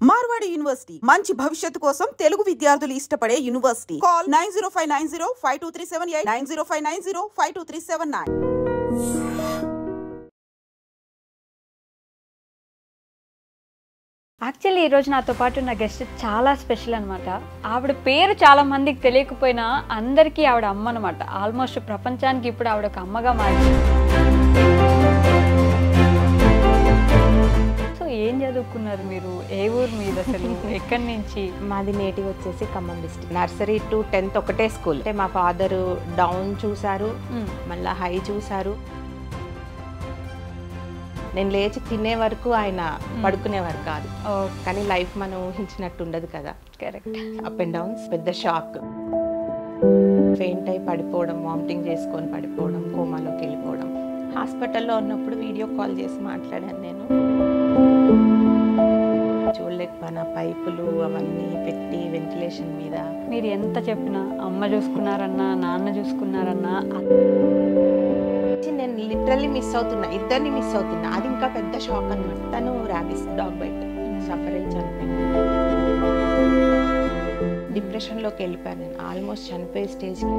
Marwadi university మంచి భవిష్యత్తు కోసం తెలుగు విద్యార్థులు ఇష్టపడే యూనివర్సిటీ. కాల్ 9059052378 9059052379. యాక్చువల్లీ ఈరోజు నాతో పాటు ఉన్న గెస్ట్ చాలా స్పెషల్ అనమాట. ఆవిడ పేరు చాలా మందికి తెలియకపోయినా అందరికీ ఆవిడ అమ్మ అనమాట. ఆల్మోస్ట్ ప్రపంచానికి ఇప్పుడు ఆవిడ ఒక అమ్మగా మారింది. సో ఏం చదువుకున్నారు మీరు? ఏ ఊరు మీద అసలు? ఎక్కడి నుంచి? మాది నేటివ్ వచ్చేసి Khammam district. Nursery to 10th ఒకటే స్కూల్. అంటే మా ఫాదర్ డౌన్ చూసారు, మళ్ళీ హై చూసారు. నేను లేచి తినే వరకు ఆయన పడుకునేవారు కాదు. కానీ లైఫ్ మనం ఊహించినట్టు ఉండదు కదా. కరెక్ట్. అప్ అండ్ డౌన్స్, పెద్ద షాక్. ఫెయింట్ అయి పడిపోవడం, వామిటింగ్ చేసుకొని పడిపోవడం, కోమాలోకి వెళ్ళిపోవడం. హాస్పిటల్లో ఉన్నప్పుడు వీడియో కాల్ చేసి మాట్లాడాను నేను. చూడలేకపోయినా పైపులు అవన్నీ పెట్టి వెంటిలేషన్ మీద. మీరు ఎంత చెప్పినా అమ్మ చూసుకున్నారన్నా నాన్న చూసుకున్నారన్నా నేను లిటరల్లీ మిస్ అవుతున్నా, ఇద్దరిని మిస్ అవుతున్నా. అది ఇంకా పెద్ద షాక్ అన్నమాట. తను ర్యాబిస్ డాగ్ బైట్ సఫర్ అయ్యి చనిపోయింది. డిప్రెషన్లోకి వెళ్ళిపోయాను నేను, ఆల్మోస్ట్ చనిపోయే స్టేజ్కి.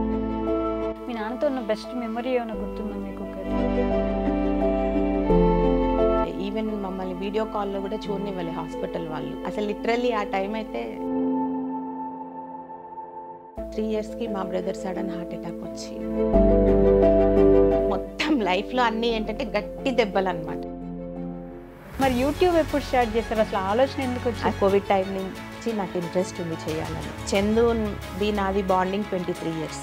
మీ నాన్నతో ఉన్న బెస్ట్ మెమరీ ఏమైనా గుర్తుందా మీకు? ఈవెన్ మమ్మల్ని వీడియో కాల్లో కూడా చూడనివ్వాలి హాస్పిటల్ వాళ్ళు. అసలు లిటరల్లీ ఆ టైం అయితే 3 yearsకి మా బ్రదర్ సడన్ హార్ట్ అటాక్ వచ్చి మొత్తం లైఫ్లో అన్నీ ఏంటంటే గట్టి దెబ్బలు అనమాట. మరి యూట్యూబ్ ఎప్పుడు స్టార్ట్ చేస్తారు? అసలు ఆలోచన ఎందుకు వచ్చింది? కోవిడ్ టైం నుంచి నాకు ఇంట్రెస్ట్ ఉంది చేయాలని. చందు నాది బాండింగ్ 23 years.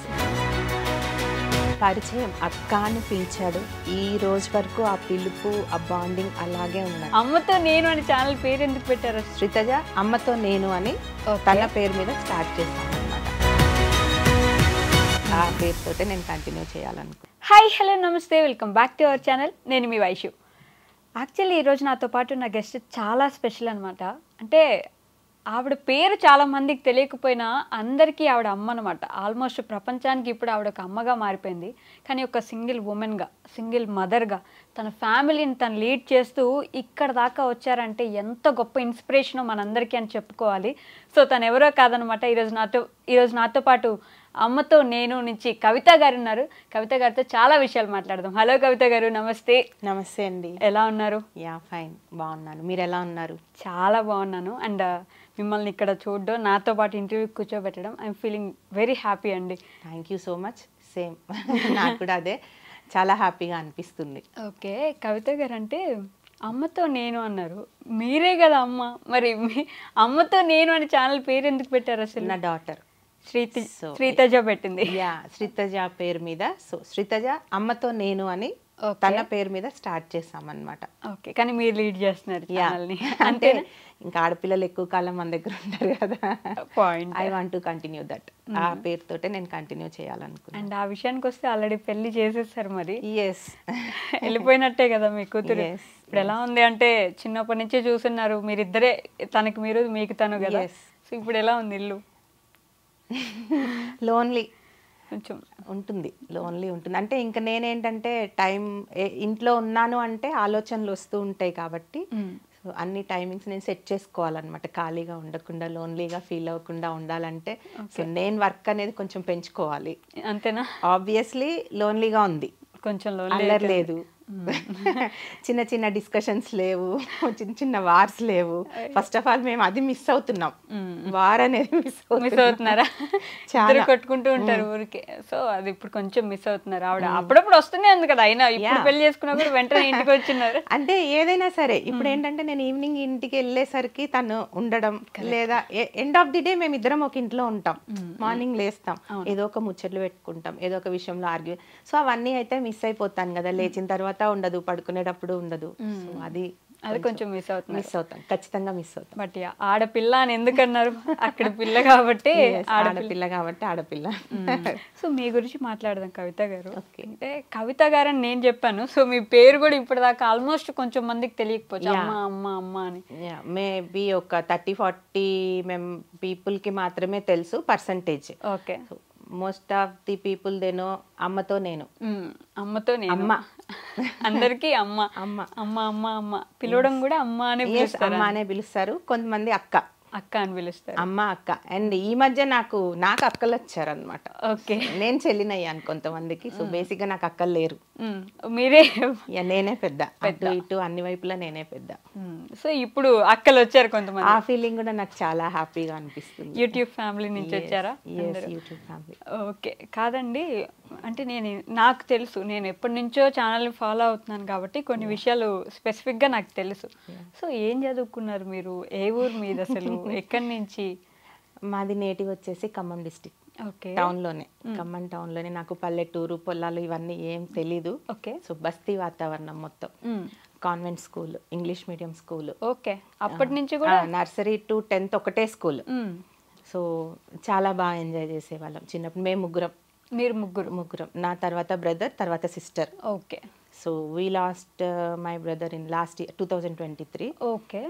పరిచయం అక్క అని పిలిచాడు. ఈ రోజు వరకు ఆ పిలుపు, ఆ బాండింగ్ అలాగే ఉన్నాయి. అమ్మతో నేను అని ఛానల్ పేరు ఎందుకు పెట్టారు? శ్రీతజ అమ్మతో నేను అని తన పేరు మీద స్టార్ట్ చేశాను అనమాట. ఆ పేరుతోటే నేను కంటిన్యూ చేయాలనుకో. హాయ్, హలో, నమస్తే, welcome back to our channel. నేను మీ వైషు. యాక్చువల్లీ ఈరోజు నాతో పాటు ఉన్న గెస్ట్ చాలా స్పెషల్ అనమాట. అంటే ఆవిడ పేరు చాలా మందికి తెలియకపోయినా అందరికీ ఆవిడ అమ్మ అనమాట. ఆల్మోస్ట్ ప్రపంచానికి ఇప్పుడు ఆవిడ ఒక అమ్మగా మారిపోయింది. కానీ ఒక సింగిల్ ఉమెన్గా, సింగిల్ మదర్గా తన ఫ్యామిలీని తను లీడ్ చేస్తూ ఇక్కడ దాకా వచ్చారంటే ఎంత గొప్ప ఇన్స్పిరేషనో మనందరికీ అని చెప్పుకోవాలి. సో తను ఎవరో కాదనమాట. ఈరోజు నాతో పాటు అమ్మతో నేను నుంచి కవిత గారు ఉన్నారు. కవిత గారితో చాలా విషయాలు మాట్లాడదాం. హలో కవిత గారు, నమస్తే. నమస్తే అండి. ఎలా ఉన్నారు? యా ఫైన్, బాగున్నాను. మీరు ఎలా ఉన్నారు? చాలా బాగున్నాను. అండ్ మిమ్మల్ని ఇక్కడ చూడడం, నాతో పాటు ఇంటర్వ్యూ కూర్చోబెట్టడం, ఐఎమ్ ఫీలింగ్ వెరీ హ్యాపీ అండి. Thank you so much. Same నాకు కూడా అదే, చాలా హ్యాపీగా అనిపిస్తుంది. ఓకే కవిత గారు, అంటే అమ్మతో నేను అన్నారు, మీరే కదా అమ్మ. మరి అమ్మతో నేను అని ఛానల్ పేరు ఎందుకు పెట్టారు అసలు? నా డాటర్ శ్రీతజ పెట్టింది. యా, శ్రీతజ పేరు మీద. సో శ్రీతజ అమ్మతో నేను అని తన పేరు మీద స్టార్ట్ చేసామన్నమాట. ఓకే, కానీ మీరు లీడ్ చేస్తున్నారు ఛానల్ని. అంటే ఇంకా ఆడపిల్లలు ఎక్కువ కాలం మన దగ్గర ఉంటారు కదా. Point. I want to continue that. ఆ పేరుతోటే నేను కంటిన్యూ చేయాలనుకున్నాను. అండ్ ఆ విషయానికి వస్తే ఆల్రెడీ పెళ్లి చేసేసారు. మరి ఎస్, వెళ్ళిపోయినట్టే కదా మీ కూతురు. ఇప్పుడు ఎలా ఉంది అంటే చిన్నప్పటి నుంచే చూస్తున్నారు మీరిద్దరే, తనకి మీరు మీకు తను కదా. సో ఇప్పుడు ఎలా ఉంది ఇల్లు? లోన్లీ కొంచెం ఉంటుంది, లోన్లీ ఉంటుంది. అంటే ఇంకా నేనేంటంటే టైం ఇంట్లో ఉన్నాను అంటే ఆలోచనలు వస్తూ ఉంటాయి కాబట్టి సో అన్ని టైమింగ్స్ నేను సెట్ చేసుకోవాలన్నమాట. ఖాళీగా ఉండకుండా, లోన్లీగా ఫీల్ అవ్వకుండా ఉండాలంటే సో నేను వర్క్ అనేది కొంచెం పెంచుకోవాలి. అంతేనా? ఆబ్వియస్లీ లోన్లీగా ఉంది, కొంచెం అల్లరి లేదు, చిన్న చిన్న డిస్కషన్స్ లేవు, చిన్న చిన్న వార్స్ లేవు. ఫస్ట్ ఆఫ్ ఆల్ మేము అది మిస్ అవుతున్నాం, వార్ అనేది మిస్ అవుతున్నారా? చాలా కొట్టుకుంటూ ఉంటారు ఊరికే. సో అది ఇప్పుడు కొంచెం మిస్ అవుతున్నారు. ఆవిడ అప్పుడప్పుడు వస్తూనే ఉంది కదా. అయినా ఇప్పుడు పెళ్లి చేసుకున్నా కూడా వెంటనే ఇంటికి వచ్చినారు. అంటే ఏదైనా సరే ఇప్పుడు ఏంటంటే నేను ఈవినింగ్ ఇంటికి వెళ్ళేసరికి తను ఉండడం, లేదా ఎండ్ ఆఫ్ ది డే మేము ఇద్దరం ఒక ఇంట్లో ఉంటాం. మార్నింగ్ లేస్తాం, ఏదో ఒక ముచ్చట్లు పెట్టుకుంటాం, ఏదో ఒక విషయంలో ఆర్గ్యూ. సో అవన్నీ అయితే మిస్ అయిపోతాను కదా. లేచిన తర్వాత ఉండదు, పడుకునేటప్పుడు ఉండదు. అది కొంచెం మిస్ అవుతాం, ఖచ్చితంగా మిస్ అవుతాం. బట్ ఆడపిల్ల అని ఎందుకన్నారు? అక్కడ పిల్ల కాబట్టి, ఆడపిల్ల కాబట్టి ఆడపిల్ల. సో మీ గురించి మాట్లాడదాం కవిత గారు. అంటే కవిత గారు అని నేను చెప్పాను. సో మీ పేరు కూడా ఇప్పటిదాకా ఆల్మోస్ట్ కొంచెం మందికి తెలియకపోవచ్చు, అమ్మ అమ్మ అమ్మ అని. మేబీ ఒక 30-40 పీపుల్ కి మాత్రమే తెలుసు percentage. Okay, most of the people they know అమ్మతో నేను. అమ్మతో నేను. అమ్మ. అందరికీ అమ్మ అమ్మ. అమ్మ అమ్మ అమ్మ పిలవడం కూడా అమ్మ అనే అమ్మ అనే పిలుస్తారు, కొంతమంది అక్క, అక్క అని పిలుస్తారు. అమ్మ అక్క. అండ్ ఈ మధ్య నాకు అక్కలు వచ్చారు అనమాట. ఓకే. నేను చెల్లినయ్యాను కొంతమందికి. సో బేసిక్ గా నాకు అక్కలు లేరు, మీరే నేనే పెద్ద. అటు ఇటు అన్ని వైపులా నేనే పెద్ద. సో ఇప్పుడు అక్కలు వచ్చారు కొంతమంది. ఆ ఫీలింగ్ కూడా నాకు చాలా హ్యాపీగా అనిపిస్తుంది. యూట్యూబ్ ఫ్యామిలీ నుంచి వచ్చారా? YouTube family. ఓకే. కాదండి, అంటే నాకు తెలుసు, నేను ఎప్పటి నుంచో ఛానల్ని ఫాలో అవుతున్నాను కాబట్టి కొన్ని విషయాలు స్పెసిఫిక్గా నాకు తెలుసు. సో ఏం చదువుకున్నారు మీరు? ఏ ఊరు మీద అసలు? ఎక్కడి నుంచి? మాది నేటివ్ వచ్చేసి ఖమ్మం డిస్టిక్. ఓకే. టౌన్లోనే, ఖమ్మం టౌన్లోనే. నాకు పల్లెటూరు పొలాలు ఇవన్నీ ఏం తెలీదు. ఓకే. సో బస్తీ వాతావరణం మొత్తం. Convent school, English medium school. Okay. అప్పటి నుంచి కూడా నర్సరీ టు 10th ఒకటే స్కూల్. సో చాలా బాగా ఎంజాయ్ చేసేవాళ్ళం చిన్నప్పుడు. మేము ముగ్గురం. మీరు ముగ్గురం. నా తర్వాత బ్రదర్, తర్వాత sister. Okay. So we lost my brother in last year 2023. Okay.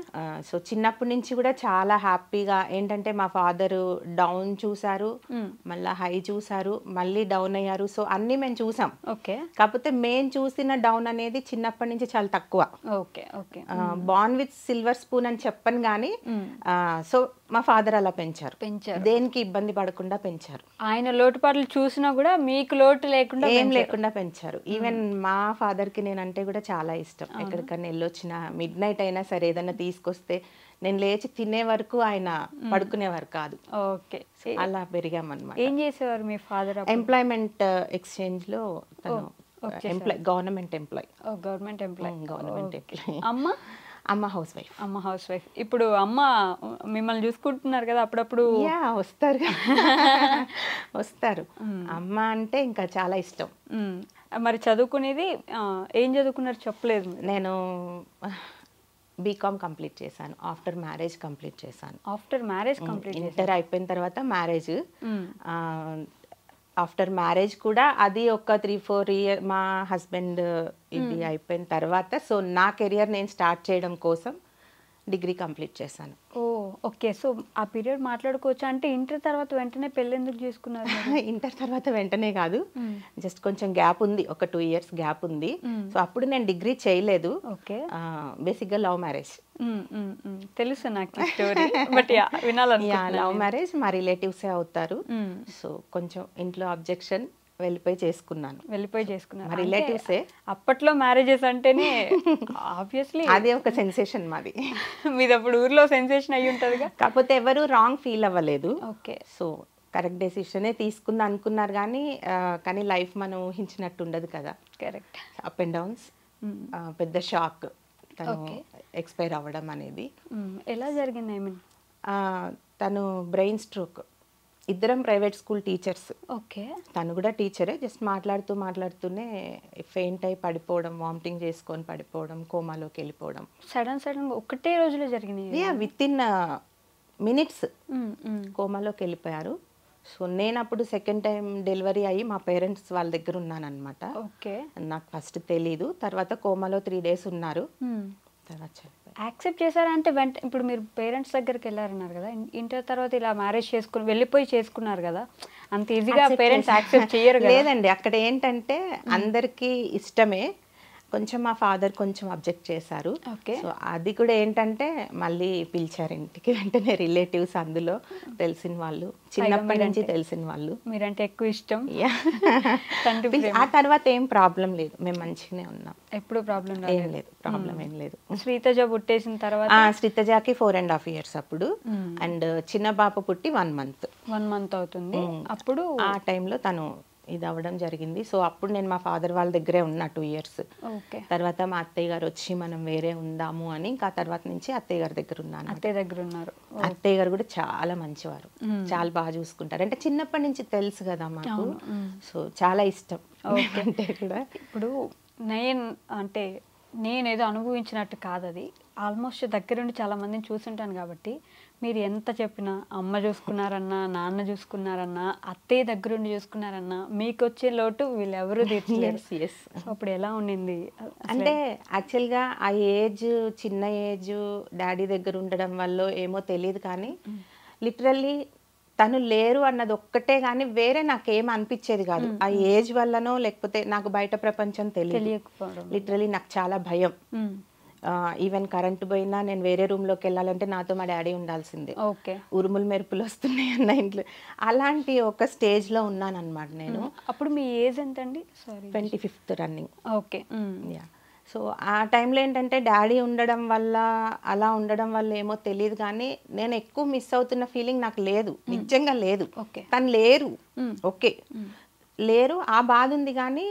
So చిన్నప్పటి నుంచి కూడా చాలా హ్యాపీగా ఏంటంటే మా ఫాదర్ డౌన్ చూసారు, మళ్ళీ హై చూసారు, మళ్ళీ డౌన్ అయ్యారు. సో అన్నీ మేము చూసాం. ఓకే. కాకపోతే మేము చూసిన డౌన్ అనేది చిన్నప్పటి నుంచి చాలా తక్కువ. Okay. Okay. Born with silver spoon అని చెప్పను కానీ, సో మా ఫాదర్ అలా పెంచారు, దేనికి ఇబ్బంది పడకుండా పెంచారు. ఆయన లోటుపాట్లు చూసినా కూడా మీకు లోటు లేకుండా ఏం లేకుండా పెంచారు. ఈవెన్ మా ఫాదర్ కి నేనంటే కూడా చాలా ఇష్టం. ఎక్కడికన్నా వెళ్ళొచ్చిన మిడ్ నైట్ అయినా సరే ఏదైనా తీసుకొస్తే నేను లేచి తినే వరకు ఆయన పడుకునేవారు కాదు. ఓకే. అలా పెరిగామన్నమాట. ఏం చేసేవారు మీ ఫాదర్? ఎంప్లాయ్మెంట్ ఎక్స్చేంజ్ లో తను గవర్నమెంట్ ఎంప్లాయ్. Government employ. అమ్మ హౌస్ వైఫ్. అమ్మ హౌస్ వైఫ్. ఇప్పుడు అమ్మ మిమ్మల్ని చూసుకుంటున్నారు కదా అప్పుడప్పుడు? వస్తారు. అమ్మ అంటే ఇంకా చాలా ఇష్టం. మరి చదువుకునేది ఏం చదువుకున్నారు చెప్పలేదు? నేను బీకామ్ కంప్లీట్ చేశాను. ఆఫ్టర్ మ్యారేజ్ కంప్లీట్ చేశాను. After marriage complete. ఇంటర్ అయిపోయిన తర్వాత మ్యారేజ్. ఆఫ్టర్ మ్యారేజ్ కూడా అది ఒక 3-4 ఇయర్ మా హస్బెండ్ ఇది అయిపోయిన తర్వాత, సో నా కెరియర్ నేను స్టార్ట్ చేయడం కోసం డిగ్రీ కంప్లీట్ చేశాను. ఓ ఓకే. సో ఆ పీరియడ్ మాట్లాడుకోవచ్చా? అంటే ఇంటర్ తర్వాత వెంటనే పెళ్ళి ఎందుకు చేసుకున్నారు? ఇంటర్ తర్వాత వెంటనే కాదు, జస్ట్ కొంచెం గ్యాప్ ఉంది, ఒక 2 years గ్యాప్ ఉంది. సో అప్పుడు నేను డిగ్రీ చేయలేదు. ఓకే. బేసిక్గా లవ్ మ్యారేజ్. తెలుసు నాకు స్టోరీ, బట్ వినాలనుకుంటున్నా. లవ్ మ్యారేజ్ మా రిలేటివ్సే అవుతారు. సో కొంచెం ఇంట్లో అబ్జెక్షన్, వెళ్ళిపోయి చేసుకున్నాను. రిలేటివ్సే. అప్పట్లో మ్యారేజెస్ అంటేనే ఆబ్వియస్లీ అదే ఒక సెన్సేషన్ మాది. మీది అప్పుడు ఊర్లో సెన్సేషన్ అయ్యి ఉంటుందిగా. కాకపోతే ఎవరు రాంగ్ ఫీల్ అవ్వలేదు. ఓకే. సో కరెక్ట్ డెసిషనే తీసుకుందా అనుకున్నారు కానీ లైఫ్ మనం ఊహించినట్టు ఉండదు కదా. కరెక్ట్. Up and downs. పెద్ద షాక్ తను ఎక్స్పైర్ అవ్వడం అనేది. ఎలా జరిగింది? ఐ మీన్ తను బ్రెయిన్ స్ట్రోక్. ఇద్దరం ప్రైవేట్ స్కూల్ టీచర్స్. ఓకే. తను కూడా టీచరే. జస్ట్ మాట్లాడుతూనే ఫెయింట్ అయి పడిపోవడం, వామిటింగ్ చేసుకొని పడిపోవడం, కోమాలోకి వెళ్ళిపోవడం. సడన్ ఒకటే రోజులో జరిగింది. విత్ ఇన్ మినిట్స్ కోమాలోకి వెళ్ళిపోయారు. సో నేను అప్పుడు సెకండ్ టైం డెలివరీ అయ్యి మా పేరెంట్స్ వాళ్ళ దగ్గర ఉన్నాను అనమాట. ఓకే. నాకు ఫస్ట్ తెలీదు. తర్వాత కోమాలో 3 days ఉన్నారు. తర్వాత యాక్సెప్ట్ చేశారా? అంటే ఇప్పుడు మీరు పేరెంట్స్ దగ్గరికి వెళ్ళారన్నారు కదా, ఇంటర్ తర్వాత ఇలా మ్యారేజ్ చేసుకుని వెళ్ళిపోయి చేసుకున్నారు కదా, అంత ఈజీగా పేరెంట్స్ యాక్సెప్ట్ చేయరు? లేదండి, అక్కడ ఏంటంటే అందరికీ ఇష్టమే. కొంచెం మా ఫాదర్ కొంచెం అబ్జెక్ట్ చేశారు. సో అది కూడా ఏంటంటే మళ్ళీ పిలిచారు ఇంటికి. వెంటనే రిలేటివ్స్, అందులో తెలిసిన వాళ్ళు, చిన్నప్పటి నుంచి తెలిసిన వాళ్ళు. మీరంటే ఎక్కువ ఇష్టం. ఆ తర్వాత ఏం ప్రాబ్లం లేదు, మేము మంచిగానే ఉన్నాం. ఎప్పుడు ప్రాబ్లం లేదు, ప్రాబ్లం ఏం లేదు. శ్రీతజ పుట్టేసిన తర్వాత? శ్రీతజకి 4.5 years అప్పుడు. అండ్ చిన్న పాప పుట్టి 1 month అవుతుంది. అప్పుడు ఆ టైంలో తను ఇది అవ్వడం జరిగింది. సో అప్పుడు నేను మా ఫాదర్ వాళ్ళ దగ్గరే ఉన్నా 2 years. తర్వాత మా అత్తయ్య గారు వచ్చి మనం వేరే ఉందాము అని, ఇంకా తర్వాత నుంచి అత్తయ్య గారి దగ్గర ఉన్నాను. అత్తయ్య గారు కూడా చాలా మంచివారు, చాలా బాగా చూసుకుంటారు. అంటే చిన్నప్పటి నుంచి తెలుసు కదా మాకు. సో చాలా ఇష్టం. అంటే కూడా ఇప్పుడు నేనేదో అనుభవించినట్టు కాదు, అది ఆల్మోస్ట్ దగ్గరుండి చాలా మందిని చూసుంటాను కాబట్టి, మీరు ఎంత చెప్పినా అమ్మ చూసుకున్నారన్నా, నాన్న చూసుకున్నారన్నా, అత్తయ్య దగ్గరుండి చూసుకున్నారన్నా, మీకు వచ్చే లోటు వీళ్ళెవరూ తీర్చలేరు. అప్పుడు ఎలా ఉండింది? అంటే యాక్చువల్గా ఆ ఏజ్, చిన్న ఏజ్ డాడీ దగ్గర ఉండడం వల్ల ఏమో తెలియదు కానీ లిటరల్లీ తను లేరు అన్నది ఒక్కటే కానీ వేరే నాకేం అనిపించేది కాదు. ఆ ఏజ్ వల్లనో లేకపోతే నాకు బయట ప్రపంచం తెలియకపోవడం. లిటరలీ నాకు చాలా భయం. ఈవెన్ కరెంట్ పోయినా నేను వేరే రూమ్లోకి వెళ్ళాలంటే నాతో మా డాడీ ఉండాల్సిందే. ఓకే. ఉరుములు మెరుపులు వస్తున్నాయి అన్న ఇంట్లో అలాంటి ఒక స్టేజ్లో ఉన్నాను అనమాట నేను. అప్పుడు మీ ఏజ్ ఎంతండి? Sorry, 25th running. Okay. Yeah. So ఆ టైంలో ఏంటంటే డాడీ ఉండడం వల్ల అలా ఉండడం వల్ల ఏమో తెలియదు కానీ నేను ఎక్కువ మిస్ అవుతున్న ఫీలింగ్ నాకు లేదు, నిజంగా లేదు. ఓకే. తను లేరు, ఓకే లేరు, ఆ బాధ ఉంది కానీ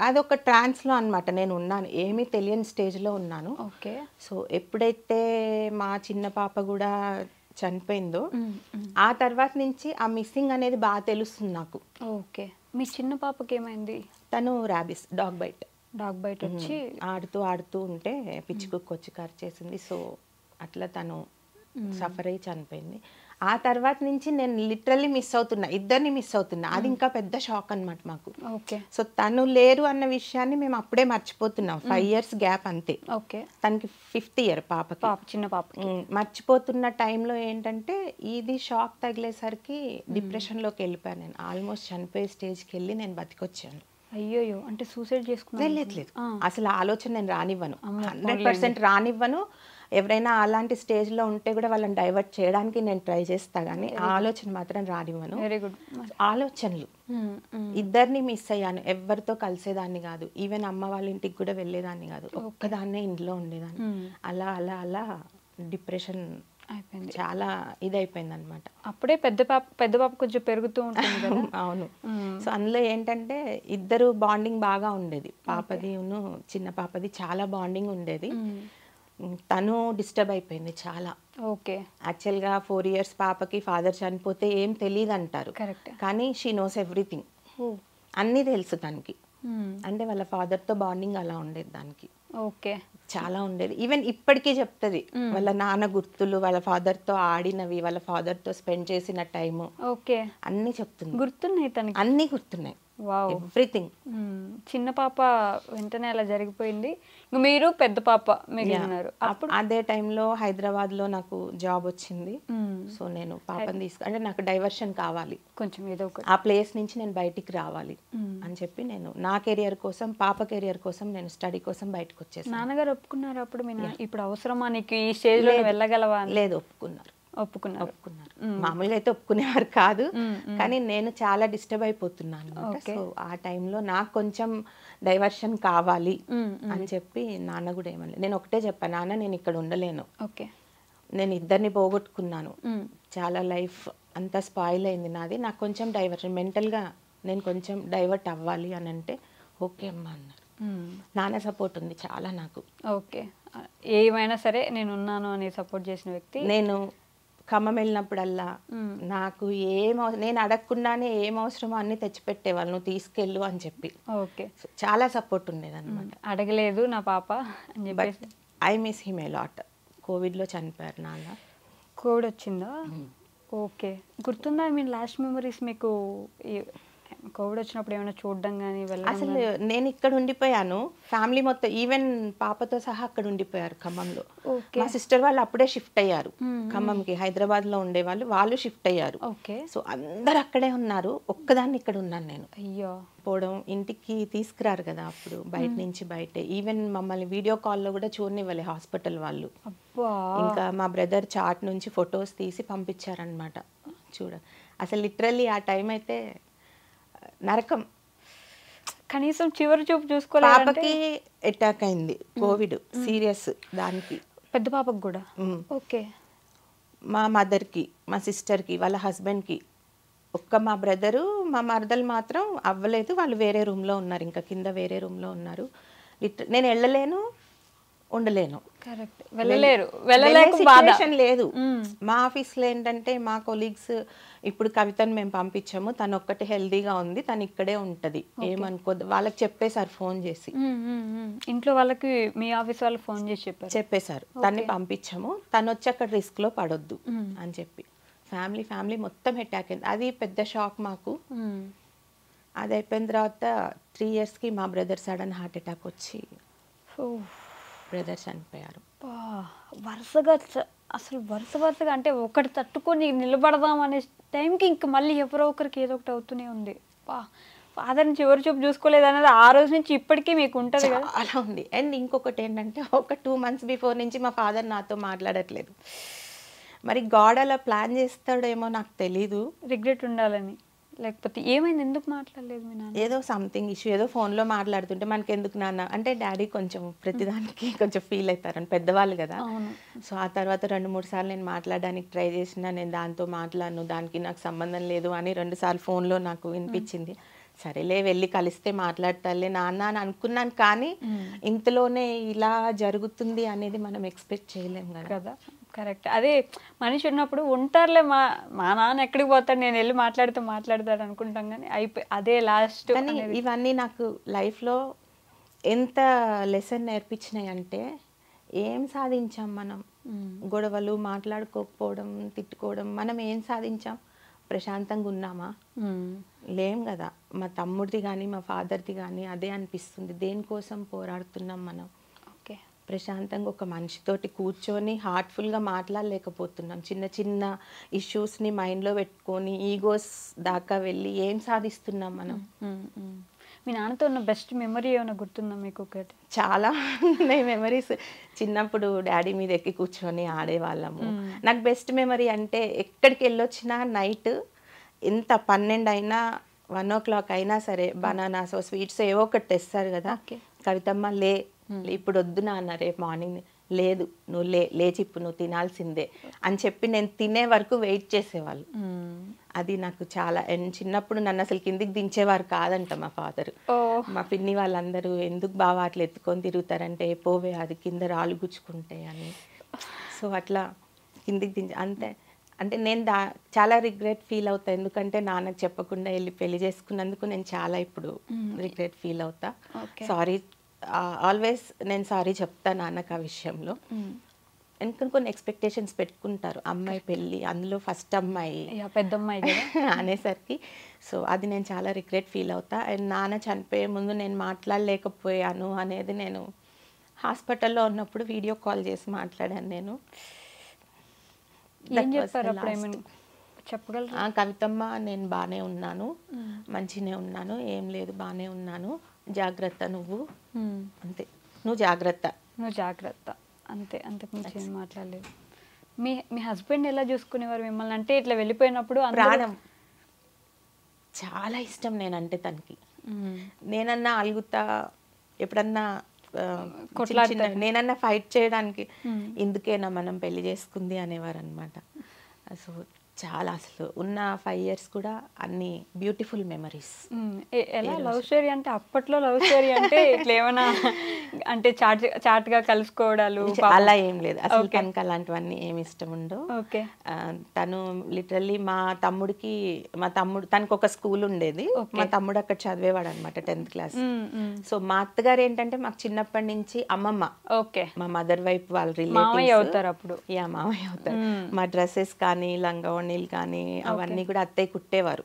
అదొక ట్రాన్స్లో అనమాట నేను ఉన్నాను, ఏమీ తెలియని స్టేజ్లో ఉన్నాను. ఓకే. సో ఎప్పుడైతే మా చిన్న పాప కూడా చనిపోయిందో ఆ తర్వాత నుంచి ఆ మిస్సింగ్ అనేది బాగా తెలుస్తుంది నాకు. ఓకే. మీ చిన్న పాపకి ఏమైంది? తను ర్యాబిస్ డాగ్ బైట్ వచ్చి ఆడుతూ ఉంటే పిచ్చి కుక్క వచ్చి కరిచేసింది. సో అట్లా తను సఫర్ అయ్యి చనిపోయింది. ఆ తర్వాత నుంచి నేను లిటరల్లీ మిస్ అవుతున్నా, ఇద్దరిని మిస్ అవుతున్నా. అది ఇంకా పెద్ద షాక్ అనమాట మాకు. ఓకే. సో తను లేరు అన్న విషయాన్ని మేము అప్పుడే మర్చిపోతున్నాం. 5 years గ్యాప్ అంతే. ఓకే. తనకి 5th year పాపకి, చిన్న పాపకి. మర్చిపోతున్న టైంలో ఏంటంటే ఇది షాక్ తగిలేసరికి డిప్రెషన్లోకి వెళ్ళిపోయాను నేను. ఆల్మోస్ట్ చనిపోయే స్టేజ్కి వెళ్ళి నేను బతికొచ్చాను. అయ్యోయ్యో, అంటే సూసైడ్ చేసుకున్నాను? లేదు, అసలు ఆలోచన నేను రానివ్వను, 100% రానివ్వను. ఎవరైనా అలాంటి స్టేజ్లో ఉంటే కూడా వాళ్ళని డైవర్ట్ చేయడానికి నేను ట్రై చేస్తా కానీ ఆ ఆలోచన మాత్రం రానివ్వను. Very good. ఆలోచనలు ఇద్దరిని మిస్ అయ్యాను, ఎవరితో కలిసేదాన్ని కాదు, ఈవెన్ అమ్మ వాళ్ళ ఇంటికి కూడా వెళ్ళేదాన్ని కాదు, ఒక్కదాన్నే ఇంట్లో ఉండేదాన్ని. అలా అలా అలా డిప్రెషన్ అయిపోయింది, చాలా ఇదైపోయింది అనమాట. అప్పుడే పెద్ద పాప కొంచెం పెరుగుతూ ఉంటుంది కదా. అవును. సో అందులో ఏంటంటే ఇద్దరు బాండింగ్ బాగా ఉండేది, పాపది చిన్న పాపది చాలా బాండింగ్ ఉండేది. తను డిస్టర్బ్ అయిపోయింది చాలా. ఓకే. యాక్చువల్గా 4 years పాపకి ఫాదర్ చనిపోతే ఏం తెలియదు అంటారు, కానీ షీ నోస్ ఎవ్రీథింగ్, అన్నీ తెలుసు తనకి. అంటే వాళ్ళ ఫాదర్తో బాండింగ్ అలా ఉండేది దానికి. ఓకే. చాలా ఉండేది. ఈవెన్ ఇప్పటికీ చెప్తుంది వాళ్ళ నాన్న గుర్తులు, వాళ్ళ ఫాదర్తో ఆడినవి, వాళ్ళ ఫాదర్తో స్పెండ్ చేసిన టైము, ఓకే, అన్నీ చెప్తుంది. గుర్తున్నాయి తనకి, అన్నీ గుర్తున్నాయి, ఎవ్రీథింగ్. చిన్న పాప వెంటనే అలా జరిగిపోయింది. మీరు పెద్ద పాప మిగిలినారు. అప్పుడు అదే టైంలో హైదరాబాద్లో నాకు జాబ్ వచ్చింది. సో నేను పాపని అంటే నాకు డైవర్షన్ కావాలి కొంచెం, ఏదో ఒక ఆ ప్లేస్ నుంచి నేను బయటికి రావాలి అని చెప్పి నేను నా కెరియర్ కోసం, పాప కెరియర్ కోసం నేను స్టడీ కోసం బయటకు వచ్చేసాను. నాన్నగారు ఒప్పుకున్నారు అప్పుడు? ఇప్పుడు అవసరమా నీకు ఈ స్టేజ్లో వెళ్ళగలవా? లేదు, ఒప్పుకున్నారు. ఒప్పుకున్నారు. మామూలుగా అయితే ఒప్పుకునేవారు కాదు, కానీ నేను చాలా డిస్టర్బ్ అయిపోతున్నాను. సో ఆ టైంలో నాకు కొంచెం డైవర్షన్ కావాలి అని చెప్పి నాన్న కూడా ఏమన్నా, నేను ఒకటే చెప్పాను, నాన్న నేను ఇక్కడ ఉండలేను, నేను ఇద్దరిని పోగొట్టుకున్నాను, చాలా లైఫ్ అంతా స్పాయిల్ అయింది నాది, నాకు కొంచెం డైవర్షన్, మెంటల్గా నేను కొంచెం డైవర్ట్ అవ్వాలి అని అంటే ఓకే అమ్మా అన్నారు. నాన్న సపోర్ట్ ఉంది చాలా నాకు. ఓకే. ఏమైనా సరే నేను ఉన్నాను అని సపోర్ట్ చేసిన వ్యక్తి. నేను ఖమ్మం వెళ్ళినప్పుడల్లా నాకు నేను అడగకుండానే ఏం అవసరమో అన్ని తెచ్చిపెట్టేవాళ్ళు, నువ్వు తీసుకెళ్ళు అని చెప్పి. ఓకే. చాలా సపోర్ట్ ఉండేది అనమాట. అడగలేదు నా పాప అని చెప్పి. I miss him a lot. కోవిడ్లో చనిపోయారు నాన్న. కోవిడ్ వచ్చిందా? ఓకే. గుర్తుందా మీ లాస్ట్ మెమరీస్ మీకు? కోవిడ్ వచ్చినప్పుడు ఏమైనా చూడడం కానీ వెళ్ళడం? అసలు నేను ఇక్కడ ఉండిపోయాను, ఫ్యామిలీ మొత్తం ఈవెన్ పాపతో సహా అక్కడ ఉండిపోయారు ఖమ్మంలో. మా సిస్టర్ వాళ్ళు అప్పుడే షిఫ్ట్ అయ్యారు ఖమ్మంకి, హైదరాబాద్లో ఉండేవాళ్ళు, వాళ్ళు షిఫ్ట్ అయ్యారు. ఓకే. సో అందరు అక్కడే ఉన్నారు, ఒక్కదాన్ని ఇక్కడ ఉన్నాను నేను. అయ్యో. పోవడం, ఇంటికి తీసుకురారు కదా అప్పుడు, బయట నుంచి బయటే. ఈవెన్ మమ్మల్ని వీడియో కాల్లో కూడా చూడనివ్వలే హాస్పిటల్ వాళ్ళు. ఇంకా మా బ్రదర్ చాట్ నుంచి ఫొటోస్ తీసి పంపించారనమాట. చూడ అసలు లిటరల్లీ ఆ టైం అయితే నరకం. కనీసం చివరి చూపు చూసుకోలేదు. పాపకి అటాక్ అయింది, కోవిడ్ సీరియస్, దానికి పెద్ద పాపకి కూడా. ఓకే. మా మదర్కి, మా సిస్టర్కి, వాళ్ళ హస్బెండ్కి, ఒక్క మా బ్రదరు మా మరదలు మాత్రం అవ్వలేదు, వాళ్ళు వేరే రూమ్లో ఉన్నారు, ఇంకా కింద వేరే రూమ్లో ఉన్నారు. నేను వెళ్ళలేను, ఉండలేను. కరెక్ట్. వెళ్ళలేరు, సిచ్యువేషన్ లేదు. మా ఆఫీస్లో ఏంటంటే మా కొలీగ్స్, ఇప్పుడు కవితను మేము పంపించాము, తను ఒక్కటి హెల్దీగా ఉంది, తను ఇక్కడే ఉంటుంది, ఏమనుకోద్దు వాళ్ళకి చెప్పేశారు ఫోన్ చేసి. ఇంట్లో వాళ్ళకి మీ ఆఫీస్ వాళ్ళకి ఫోన్ చేసి చెప్పేశారు తన్ని పంపించాము, తను వచ్చి అక్కడ రిస్క్లో పడొద్దు అని చెప్పి. ఫ్యామిలీ మొత్తం అటాక్ అయింది, అది పెద్ద షాక్ మాకు. అది అయిపోయిన తర్వాత 3 yearsకి మా బ్రదర్ సడన్ హార్ట్ అటాక్ వచ్చి బ్రదర్ చనిపోయారు. వరుసగా అసలు వరుస వరుసగా అంటే ఒకటి తట్టుకొని నిలబడదాం అనే టైంకి ఇంక మళ్ళీ ఎవరో ఒకరికి ఏదో ఒకటి అవుతూనే ఉంది. ఫాదర్ని చివరి చూపు చూసుకోలేదు అనేది ఆ రోజు నుంచి ఇప్పటికీ మీకు ఉంటుంది కదా. అలా ఉంది. అండ్ ఇంకొకటి ఏంటంటే ఒక 2 months బిఫోర్ నుంచి మా ఫాదర్ నాతో మాట్లాడట్లేదు. మరి గాడ్ అలా ప్లాన్ చేస్తాడేమో నాకు తెలీదు. రిగ్రెట్ ఉండాలని, లేకపోతే ఏమైంది, ఎందుకు మాట్లాడలేదు మీ నాన్న? ఏదో సంథింగ్ ఇష్యూ, ఏదో ఫోన్లో మాట్లాడుతుంటే మనకి ఎందుకు నాన్న అంటే డాడీ కొంచెం ప్రతిదానికి కొంచెం ఫీల్ అవుతారని, పెద్దవాళ్ళు కదా. సో ఆ తర్వాత 2-3 సార్లు నేను మాట్లాడడానికి ట్రై చేసిన, నేను దాంతో మాట్లాడను, దానికి నాకు సంబంధం లేదు అని 2 సార్లు ఫోన్లో నాకు వినిపించింది. సరేలే వెళ్ళి కలిస్తే మాట్లాడతాలే నాన్న అని అనుకున్నాను. కానీ ఇంతలోనే ఇలా జరుగుతుంది అనేది మనం ఎక్స్పెక్ట్ చేయలేము కదా. కరెక్ట్. అదే మనిషి ఉన్నప్పుడు ఉంటారులే, మా నాన్న ఎక్కడికి పోతాడు, నేను వెళ్ళి మాట్లాడతాడు అనుకుంటాం, కానీ అదే లాస్ట్. కానీ ఇవన్నీ నాకు లైఫ్లో ఎంత లెసన్ నేర్పించినాయి అంటే, ఏం సాధించాం మనం? గొడవలు, మాట్లాడుకోకపోవడం, తిట్టుకోవడం, మనం ఏం సాధించాం? ప్రశాంతంగా ఉన్నామా? లేం కదా. మా తమ్ముడిది కానీ మా ఫాదర్ది కానీ అదే అనిపిస్తుంది. దేనికోసం పోరాడుతున్నాం మనం? ఓకే, ప్రశాంతంగా ఒక మనిషితోటి కూర్చొని హార్ట్ఫుల్గా మాట్లాడలేకపోతున్నాం. చిన్న చిన్న ఇష్యూస్ని మైండ్లో పెట్టుకొని ఈగోస్ దాకా వెళ్ళి ఏం సాధిస్తున్నాం మనం? మీ నాన్నతో ఉన్న బెస్ట్ మెమరీ ఏమైనా గుర్తుందా మీకు? ఒకటి చాలా ఉన్నాయి మెమరీస్. చిన్నప్పుడు డాడీ మీద ఎక్కి కూర్చొని ఆడేవాళ్ళము. నాకు బెస్ట్ మెమరీ అంటే ఎక్కడికి వెళ్ళొచ్చినా నైట్ ఎంత 12 అయినా 1 o'clock అయినా సరే బనానాస్ స్వీట్స్ ఏవో ఒకటి తెస్తారు కదా. కవితమ్మ లే, ఇప్పుడు వద్దు నాన్న, రేపు మార్నింగ్. లేదు, నువ్వు లేచి ఇప్పుడు నువ్వు తినాల్సిందే అని చెప్పి నేను తినే వరకు వెయిట్ చేసేవాళ్ళు. అది నాకు చాలా. చిన్నప్పుడు నన్ను అసలు కిందికి దించేవారు కాదంట మా ఫాదర్. మా పిన్ని వాళ్ళందరూ ఎందుకు బాగా అట్లా ఎత్తుకొని తిరుగుతారంటే, పోవే అది కింద రాళ్ళు గుచ్చుకుంటే అని. సో అట్లా కిందికి దించే అంతే. అంటే నేను చాలా రిగ్రెట్ ఫీల్ అవుతా, ఎందుకంటే నాన్నకు చెప్పకుండా వెళ్ళి పెళ్లి చేసుకున్నందుకు నేను చాలా ఇప్పుడు రిగ్రెట్ ఫీల్ అవుతా. సారీ, ఆల్వేస్ నేను సారీ చెప్తా నాన్నకు ఆ విషయంలో. ఎందుకంటే కొన్ని ఎక్స్పెక్టేషన్స్ పెట్టుకుంటారు, అమ్మాయి పెళ్ళి, అందులో ఫస్ట్ అమ్మాయి, పెద్ద అమ్మాయి అనేసరికి. సో అది నేను చాలా రిగ్రెట్ ఫీల్ అవుతా. అండ్ నాన్న చనిపోయే ముందు నేను మాట్లాడలేకపోయాను అనేది, నేను హాస్పిటల్లో ఉన్నప్పుడు వీడియో కాల్ చేసి మాట్లాడాను. నేను చెప్పగలరా? కవితమ్మ, నేను బాగానే ఉన్నాను, మంచిగానే ఉన్నాను, ఏం లేదు, బాగానే ఉన్నాను, జాగ్రత్త నువ్వు, అంతే, నువ్వు జాగ్రత్త అంతే. అంతకు మించి ఏం మాట్లాడలేదు. మీ హస్బెండ్ ఎలా చూసుకునేవారు మిమ్మల్ని? అంటే ఇట్లా వెళ్ళిపోయినప్పుడు ప్రాణం, చాలా ఇష్టం నేనంటే తనకి. నేనన్నా అలుగుతా, ఎప్పుడన్నా నేనన్నా ఫైట్ చేయడానికి, ఇందుకేనా మనం పెళ్లి చేసుకుంది అనేవారు అనమాట. సో చాలా, అసలు ఉన్న 5 years కూడా అన్ని బ్యూటిఫుల్ మెమరీస్. ఎలా లవ్ స్టోరీ అంటే, అప్పట్లో లవ్ స్టోరీ అంటే ఇట్లా ఏమైనా అంటే చాట్గా కలుసుకోవడాలు అలా ఏం లేదు అసలు. తనకి అలాంటివన్నీ ఏమి ఇష్టం ఉండవు. తను లిటరల్లీ మా తమ్ముడు తనకు ఒక స్కూల్ ఉండేది, మా తమ్ముడు అక్కడ చదివేవాడు అనమాట 10th class. సో మా అత్తగారు ఏంటంటే మాకు చిన్నప్పటి నుంచి అమ్మమ్మ, మా మదర్ వైపు వాళ్ళ రిలేటివ్స్ అవుతారు అప్పుడు. మామయ్య అవుతారు. మా డ్రెస్సెస్ కానీ లంగావణీలు కానీ అవన్నీ కూడా అత్తయ్య కుట్టేవారు.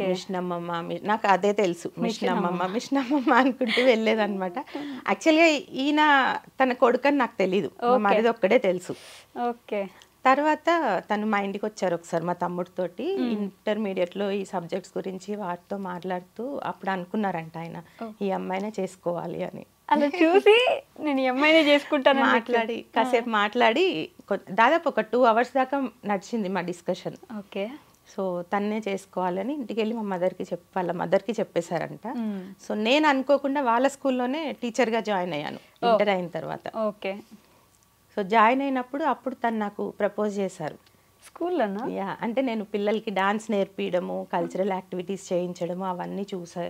మిషనమ్మమ్మ, నాకు అదే తెలుసు, మిషనమ్మమ్మ అనుకుంటూ వెళ్ళేదన్నమాట. యాక్చువల్గా ఈయన తన కొడుకని నాకు తెలీదు, మరిది ఒక్కడే తెలుసు. తర్వాత తను మా ఇంటికి వచ్చారు ఒకసారి మా తమ్ముడితోటి, ఇంటర్మీడియట్లో ఈ సబ్జెక్ట్స్ గురించి వాటితో మాట్లాడుతూ. అప్పుడు అనుకున్నారంట ఆయన, ఈ అమ్మాయినే చేసుకోవాలి అని. అలా చూసి నేను ఈ అమ్మాయినే చేసుకుంటాను కాసేపు మాట్లాడి దాదాపు ఒక 2 hours దాకా నడిచింది మా డిస్కషన్. సో తన్నే చేసుకోవాలని ఇంటికి వెళ్ళి వాళ్ళ మదర్కి చెప్పేశారంట. సో నేను అనుకోకుండా వాళ్ళ స్కూల్లోనే టీచర్గా జాయిన్ అయ్యాను ఇంటర్ అయిన తర్వాత. సో జాయిన్ అయినప్పుడు అప్పుడు తను నాకు ప్రపోజ్ చేశారు స్కూల్లోనా. అంటే నేను పిల్లలకి డాన్స్ నేర్పించడము, కల్చరల్ యాక్టివిటీస్ చేయించడము అవన్నీ చూసా.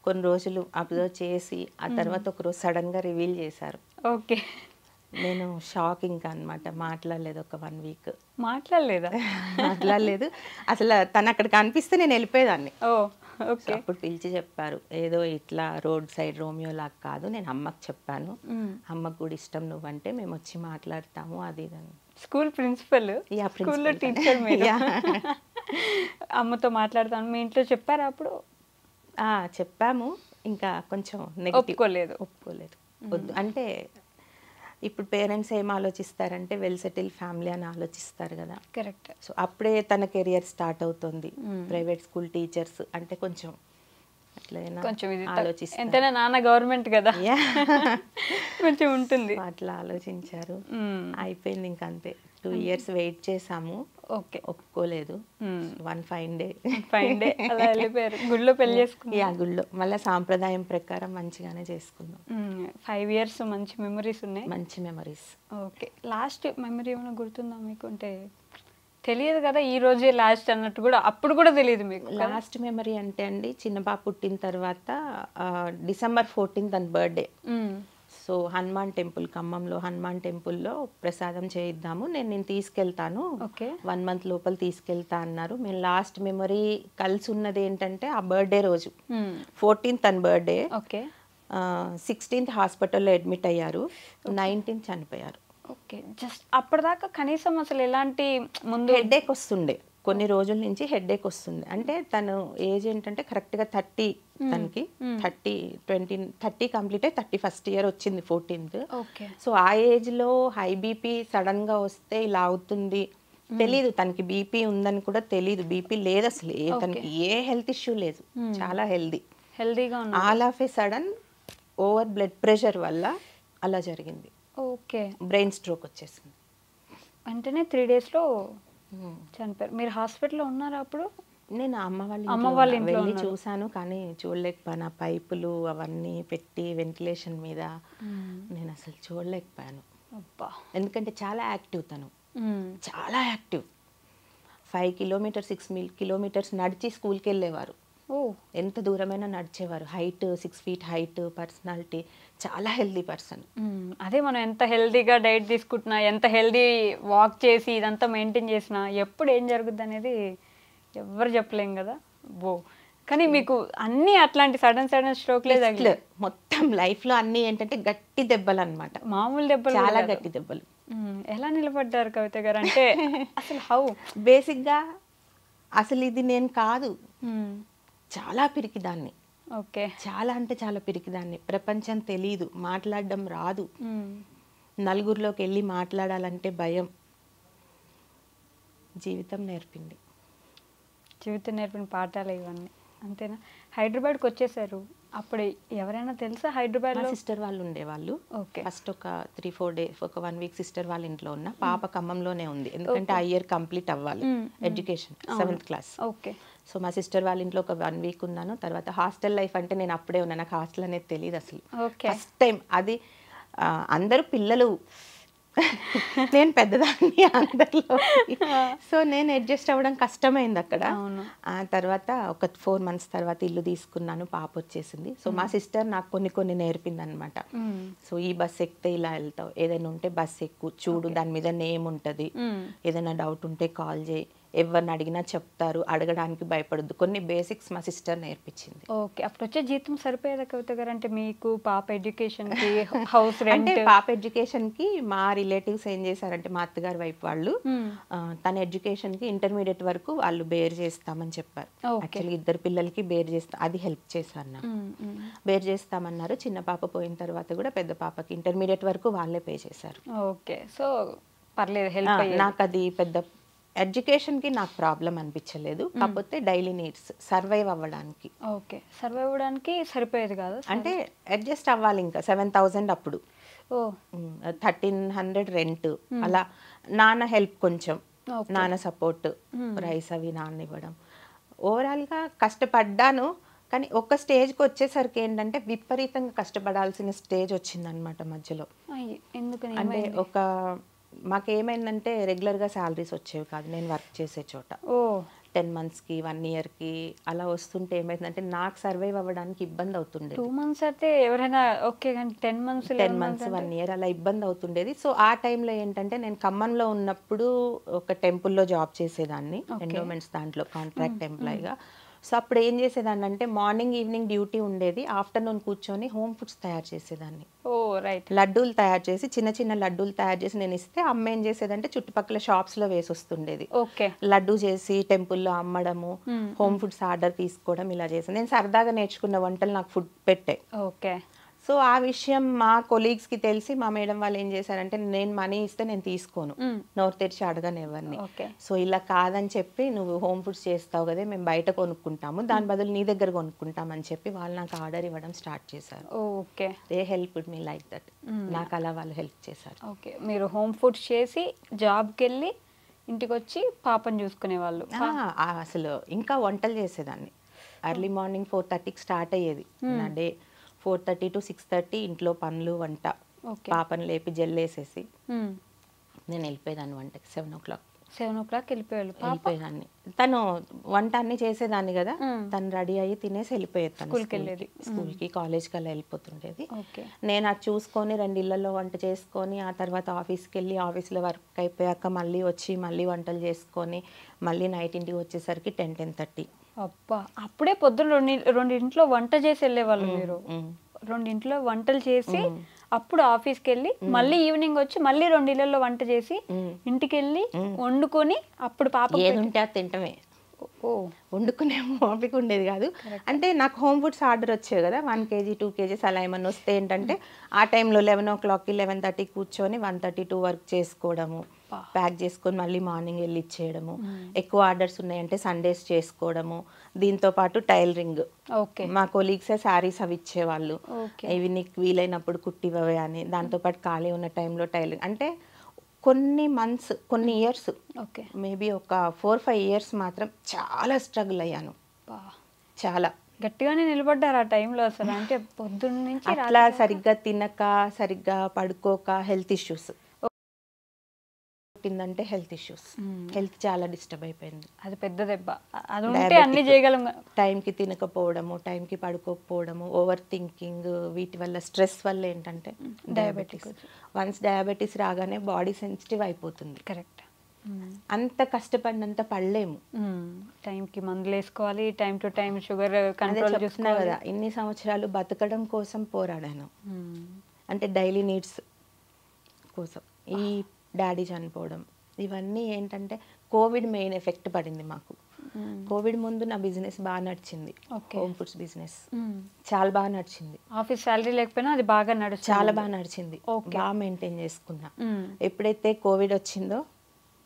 కొన్ని రోజులు అబ్జర్వ్ చేసి ఆ తర్వాత ఒకరోజు సడన్గా రివీల్ చేశారు. నేను షాక్ ఇంకా అనమాట. మాట్లాడలేదు ఒక 1 week. మాట్లాడలేదు అసలు. తను అక్కడ కనిపిస్తే నేను వెళ్ళిపోయేదాన్ని. అప్పుడు పిలిచి చెప్పారు, ఏదో ఇట్లా రోడ్ సైడ్ రోమియో లాగా కాదు, నేను అమ్మకు చెప్పాను, అమ్మకు కూడా ఇష్టం నువ్వంటే, మేము వచ్చి మాట్లాడతాము అది ఇదని. స్కూల్ ప్రిన్సిపల్, స్కూల్లో టీచర్ మీరు. అమ్మతో మాట్లాడతాను మీ ఇంట్లో చెప్పారా అప్పుడు? చెప్పాము. ఇంకా కొంచెం ఒప్పుకోలేదు. వద్దు అంటే ఇప్పుడు పేరెంట్స్ ఏం ఆలోచిస్తారంటే వెల్ సెటిల్ ఫ్యామిలీ అని ఆలోచిస్తారు కదా. కరెక్ట్. సో అప్పుడే తన కెరియర్ స్టార్ట్ అవుతుంది. ప్రైవేట్ స్కూల్ టీచర్స్ అంటే కొంచెం అట్లయినా కొంచెం ఇది ఆలోచిస్తారు. ఎంతైనా నాన్న గవర్నమెంట్ కదా, కొంచెం ఉంటుంది. అట్లా ఆలోచించారు. అయిపోయింది ఇంకంతే. 2 years వెయిట్ చేసాము. ఓకే. ఒప్పుకోలేదు. 1 fine day అలా వెళ్ళిపోయారు. గుళ్ళో పెళ్లి చేసుకున్నారు. గుళ్ళో మళ్ళీ సాంప్రదాయం ప్రకారం మంచిగానే చేసుకున్నాం. 5 years మంచి మెమరీస్ ఉన్నాయి. మంచి మెమరీస్. ఓకే. లాస్ట్ మెమరీ ఏమైనా గుర్తుందా మీకు? అంటే తెలియదు కదా ఈ రోజే లాస్ట్ అన్నట్టు, కూడా అప్పుడు కూడా తెలియదు మీకు. లాస్ట్ మెమరీ అంటే అండి, చిన్న పాప పుట్టిన తర్వాత December 14 తన బర్త్డే. సో హనుమాన్ టెంపుల్, ఖమ్మంలో హనుమాన్ టెంపుల్లో ప్రసాదం చేయిద్దాము, నేను తీసుకెళ్తాను, 1 month లోపల తీసుకెళ్తా అన్నారు. మేము లాస్ట్ మెమరీ కలిసి ఉన్నది ఏంటంటే ఆ బర్త్డే రోజు. 14th తన బర్త్డే. 16th హాస్పిటల్లో అడ్మిట్ అయ్యారు. 19th చనిపోయారు. ఓకే. జస్ట్ అప్పటిదాకా కనీసం అసలు ఎలాంటి ముందు హెడ్ఏక్ వస్తుండే, కొన్ని రోజుల నుంచి హెడ్ఏక్ వస్తుంది. అంటే తను ఏజ్ ఏంటంటే కరెక్ట్గా 30, తనకి 30 కంప్లీట్ అయ్యి 31st year వచ్చింది 14th. సో ఆ ఏజ్లో హై బీపీ సడన్గా వస్తే ఇలా అవుతుంది తెలీదు. తనకి బీపీ ఉందని కూడా తెలీదు. బీపీ లేదు అసలు, తనకి ఏ హెల్త్ ఇష్యూ లేదు, చాలా హెల్దీగా ఉంది. All of A sudden over blood pressure వల్ల అలా జరిగింది. ఓకే. బ్రెయిన్ స్ట్రోక్ వచ్చేసింది. వెంటనే 3 daysలో చనిపోయారు. మీరు హాస్పిటల్లో ఉన్నారా అప్పుడు? నేను అమ్మ వాళ్ళ ఇంట్లో వెళ్ళి చూసాను, కానీ చూడలేకపోయాను. ఆ పైపులు అవన్నీ పెట్టి వెంటిలేషన్ మీద నేను అసలు చూడలేకపోయాను. ఎందుకంటే చాలా యాక్టివ్ తను, చాలా యాక్టివ్. 5 kilometers 6 kilometers నడిచి స్కూల్కి వెళ్ళేవారు. ఎంత దూరమైనా నడిచేవారు. హైట్ 6 feet హైట్, పర్సనాలిటీ, చాలా హెల్దీ పర్సన్. అదే మనం ఎంత హెల్దీగా డైట్ తీసుకుంటున్నా, ఎంత హెల్దీ వాక్ చేసి ఇదంతా మెయింటైన్ చేసినా ఎప్పుడు ఏం జరుగుద్ది అనేది ఎవరు చెప్పలేం కదా. కానీ మీకు అన్ని అట్లాంటి సడన్ స్ట్రోక్లే తగిలే మొత్తం లైఫ్లో. అన్ని ఏంటంటే గట్టి దెబ్బలు అన్నమాట, మామూలు దెబ్బలు, చాలా గట్టి దెబ్బలు. ఎలా నిలబడ్డారు కవిత గారు? అంటే అసలు హౌ? బేసిక్గా అసలు ఇది నేను కాదు, చాలా పిరికిదాన్ని. ఓకే. చాలా అంటే చాలా పిరికిదాన్ని. ప్రపంచం తెలీదు, మాట్లాడడం రాదు, నలుగురిలోకి వెళ్ళి మాట్లాడాలంటే భయం. జీవితం నేర్పిన పాఠాలు ఇవన్నీ, అంతేనా? హైదరాబాద్కి వచ్చేసారు, అప్పుడు ఎవరైనా తెలుసా హైదరాబాద్లో? సిస్టర్ వాళ్ళు ఉండేవాళ్ళు. ఫస్ట్ ఒక 3-4 days, ఒక 1 week సిస్టర్ వాళ్ళ ఇంట్లో ఉన్న. పాప ఖమ్మంలోనే ఉంది, ఎందుకంటే ఆ ఇయర్ కంప్లీట్ అవ్వాలి education, 7th class. Okay. So మా సిస్టర్ వాళ్ళ ఇంట్లో ఒక 1 week ఉన్నాను. తర్వాత హాస్టల్ లైఫ్ అంటే నేను అప్పుడే ఉన్నాను, నాకు హాస్టల్ అనేది తెలియదు అసలు. ఫస్ట్ టైం అది. అందరూ పిల్లలు, నేను పెద్దదాన్ని అందరిలో. సో నేను అడ్జస్ట్ అవ్వడం కష్టమైంది అక్కడ. ఆ తర్వాత ఒక 4 months తర్వాత ఇల్లు తీసుకున్నాను, పాప వచ్చేసింది. సో మా సిస్టర్ నాకు కొన్ని నేర్పింది అనమాట. సో ఈ బస్ ఎక్కితే ఇలా వెళ్తావు, ఏదైనా ఉంటే బస్ ఎక్కు, చూడు దాని మీద నేమ్ ఉంటుంది, ఏదైనా డౌట్ ఉంటే కాల్ చేయి, ఎవరిని అడిగినా చెప్తారు, అడగడానికి భయపడద్దు. కొన్ని బేసిక్స్ మా సిస్టర్ నేర్పించింది. ఓకే. అప్పుడు వచ్చే జీతం సరిపోయేదా కవిత గారు? అంటే మీకు పాప ఎడ్యుకేషన్కి, హౌస్ రెంట్? అంటే పాప ఎడ్యుకేషన్కి మా రిలేటివ్స్ ఏం చేశారంటే, మా అత్తగారి వైపు వాళ్ళు తన ఎడ్యుకేషన్కి ఇంటర్మీడియట్ వరకు వాళ్ళు బేర్ చేస్తామని చెప్పారు. యాక్చువల్లీ 2 పిల్లలకి బేర్ చేస్తా, అది హెల్ప్ చేశాను. బేర్ చేస్తామన్నారు. చిన్న పాప పోయిన తర్వాత కూడా పెద్ద పాపకి ఇంటర్మీడియట్ వరకు వాళ్ళే పే చేశారు. ఓకే. సో పర్లేదు, హెల్ప్. నాకు అది పెద్ద ఎడ్యుకేషన్కి నాకు ప్రాబ్లం అనిపించలేదు, కాకపోతే డైలీ నీడ్స్ సర్వైవ్ అవ్వడానికి. ఓకే. సర్వైవ్ అవ్వడానికి సరిపోయేది కాదు, అంటే అడ్జస్ట్ అవ్వాలి. ఇంకా 7,000 అప్పుడు, 1,300 రెంట్, అలా నాన్న హెల్ప్ కొంచెం, నాన్న సపోర్ట్, రైస్ అవి నాన్న ఇవ్వడం. ఓవరాల్గా కష్టపడ్డాను. కానీ ఒక స్టేజ్కి వచ్చేసరికి ఏంటంటే విపరీతంగా కష్టపడాల్సిన స్టేజ్ వచ్చిందనమాట మధ్యలో. అంటే మాకేమైందంటే రెగ్యులర్గా శాలరీస్ వచ్చేవి కాదు నేను వర్క్ చేసే చోట. 10 monthsకి 1 yearకి అలా వస్తుంటే ఏమైందంటే నాకు సర్వైవ్ అవ్వడానికి ఇబ్బంది అవుతుండేది. 2 months అయితే ఎవరైనా ఓకే, కానీ 10 months 1 year అలా ఇబ్బంది అవుతుండేది. సో ఆ టైంలో ఏంటంటే నేను ఖమ్మంలో ఉన్నప్పుడు ఒక టెంపుల్లో జాబ్ చేసేదాన్ని, ఎండోమెంట్స్ దాంట్లో కాంట్రాక్ట్ ఎంప్లాయీగా. సో అప్పుడు ఏం చేసేదాన్ని అంటే మార్నింగ్ ఈవినింగ్ డ్యూటీ ఉండేది, ఆఫ్టర్నూన్ కూర్చొని హోమ్ ఫుడ్స్ తయారు చేసేదాన్ని. లడ్డూలు తయారు చేసి, చిన్న లడ్డూలు తయారు చేసి నేను ఇస్తే అమ్మ ఏం చేసేదంటే చుట్టుపక్కల షాప్స్లో వేసి వస్తుండేది. లడ్డూ చేసి టెంపుల్లో అమ్మడము, హోమ్ ఫుడ్స్ ఆర్డర్ తీసుకోవడం ఇలా చేసాను. నేను సరదాగా నేర్చుకున్న వంటలు నాకు ఫుడ్ పెట్టే. సో ఆ విషయం మా కొలీగ్స్కి తెలిసి మా మేడం వాళ్ళు ఏం చేశారంటే నేను మనీ ఇస్తే నేను తీసుకోను, నోరు తెరిచి అడగను ఎవరిని. ఓకే. సో ఇలా కాదని చెప్పి నువ్వు హోమ్ ఫుడ్స్ చేస్తావు కదా, మేము బయట కొనుక్కుంటాము, దాని బదులు నీ దగ్గర కొనుక్కుంటామని చెప్పి వాళ్ళు నాకు ఆర్డర్ ఇవ్వడం స్టార్ట్ చేశారు. Okay. They help me like that. నాకు అలా వాళ్ళు హెల్ప్ చేశారు. ఓకే. మీరు హోమ్ ఫుడ్స్ చేసి జాబ్కి వెళ్ళి ఇంటికి వచ్చి పాపని చూసుకునేవాళ్ళు. అసలు ఇంకా వంటలు చేసేదాన్ని. ఎర్లీ మార్నింగ్ 4:30కి స్టార్ట్ అయ్యేది నా డే. 4:30 to 6:30 ఇంట్లో పనులు, వంట. పాపను లేపి జల్లేసేసి నేను వెళ్ళిపోయేదాన్ని వంటకి. 7 o'clock. 7 o'clock వెళ్ళిపోయేదాన్ని. తను వంట అన్ని చేసేదాన్ని కదా, తను రెడీ అయ్యి తినేసి వెళ్ళిపోయేది. స్కూల్కి కాలేజ్కి అలా వెళ్ళిపోతుండేది. నేను అది చూసుకొని 2 ఇళ్లలో వంట చేసుకొని ఆ తర్వాత ఆఫీస్కి వెళ్ళి ఆఫీస్లో వర్క్ అయిపోయాక మళ్ళీ వచ్చి మళ్ళీ వంటలు చేసుకొని మళ్ళీ నైట్ ఇంటికి వచ్చేసరికి 10-10:30. అబ్బా, అప్పుడే పొద్దున్న రెండింట్లో వంట చేసి వెళ్ళేవాళ్ళు మీరు. రెండింట్లో వంటలు చేసి అప్పుడు ఆఫీస్కి వెళ్ళి మళ్ళీ ఈవినింగ్ వచ్చి మళ్ళీ 2 ఇళ్లలో వంట చేసి ఇంటికి వెళ్ళి వండుకొని అప్పుడు పాప ఏదుంటే అది తింటమే. వండుకునే ఓపిక ఉండేది కాదు. అంటే నాకు హోమ్ ఫుడ్స్ ఆర్డర్ వచ్చేవి కదా, 1 kg 2 kgs అలా ఏమన్నా వస్తే ఏంటంటే ఆ టైంలో 11 o'clockకి 11:30 కూర్చొని 1:32 వరకు చేసుకోవడము, ప్యాక్ చేసుకొని మళ్ళీ మార్నింగ్ వెళ్ళి ఇచ్చేయడము. ఎక్కువ ఆర్డర్స్ ఉన్నాయంటే సండేస్ చేసుకోవడము. దీంతో పాటు టైలరింగ్. మా కొలీగ్సే శారీస్ అవి ఇచ్చేవాళ్ళు, ఇవి నీకు వీలైనప్పుడు కుట్టివే అని. దాంతోపాటు ఖాళీ ఉన్న టైంలో టైలరింగ్. అంటే కొన్ని మంత్స్, కొన్ని ఇయర్స్, మేబీ ఒక 4-5 years మాత్రం చాలా స్ట్రగుల్ అయ్యాను. చాలా గట్టిగానే నిలబడ్డారు ఆ టైంలో అసలు. అంటే పొద్దున్న నుంచి అట్లా సరిగ్గా తినక, సరిగ్గా పడుకోక, హెల్త్ ఇష్యూస్ పుట్టిందంటే హెల్త్ ఇష్యూస్. హెల్త్ చాలా డిస్టర్బ్ అయిపోయింది. అది పెద్ద దెబ్బ. అది ఉంటే అన్ని చేయగలం. టైంకి తినకపోవడము, టైంకి పడుకోకపోవడము, ఓవర్ థింకింగ్, వీటి వల్ల స్ట్రెస్ వల్ల ఏంటంటే డయాబెటీస్. వన్స్ డయాబెటీస్ రాగానే బాడీ సెన్సిటివ్ అయిపోతుంది. కరెక్ట్. అంత కష్టపడినంత పడలేము. టైంకి మందులు వేసుకోవాలి, time to time sugar control చూస్తున్నా కదా. ఇన్ని సంవత్సరాలు బతకడం కోసం పోరాడాను, అంటే డైలీ నీడ్స్ కోసం. ఈ డాడీ చనిపోవడం ఇవన్నీ ఏంటంటే కోవిడ్ మెయిన్ ఎఫెక్ట్ పడింది మాకు. కోవిడ్ ముందు నా బిజినెస్ బాగా నడిచింది, హోమ్ ఫుడ్స్ బిజినెస్ చాలా బాగా నడిచింది. ఆఫీస్ సాలరీ లేకపోయినా అది బాగా నడిచింది, చాలా బాగా నడిచింది, బాగా మెయింటైన్ చేసుకున్నా. ఎప్పుడైతే కోవిడ్ వచ్చిందో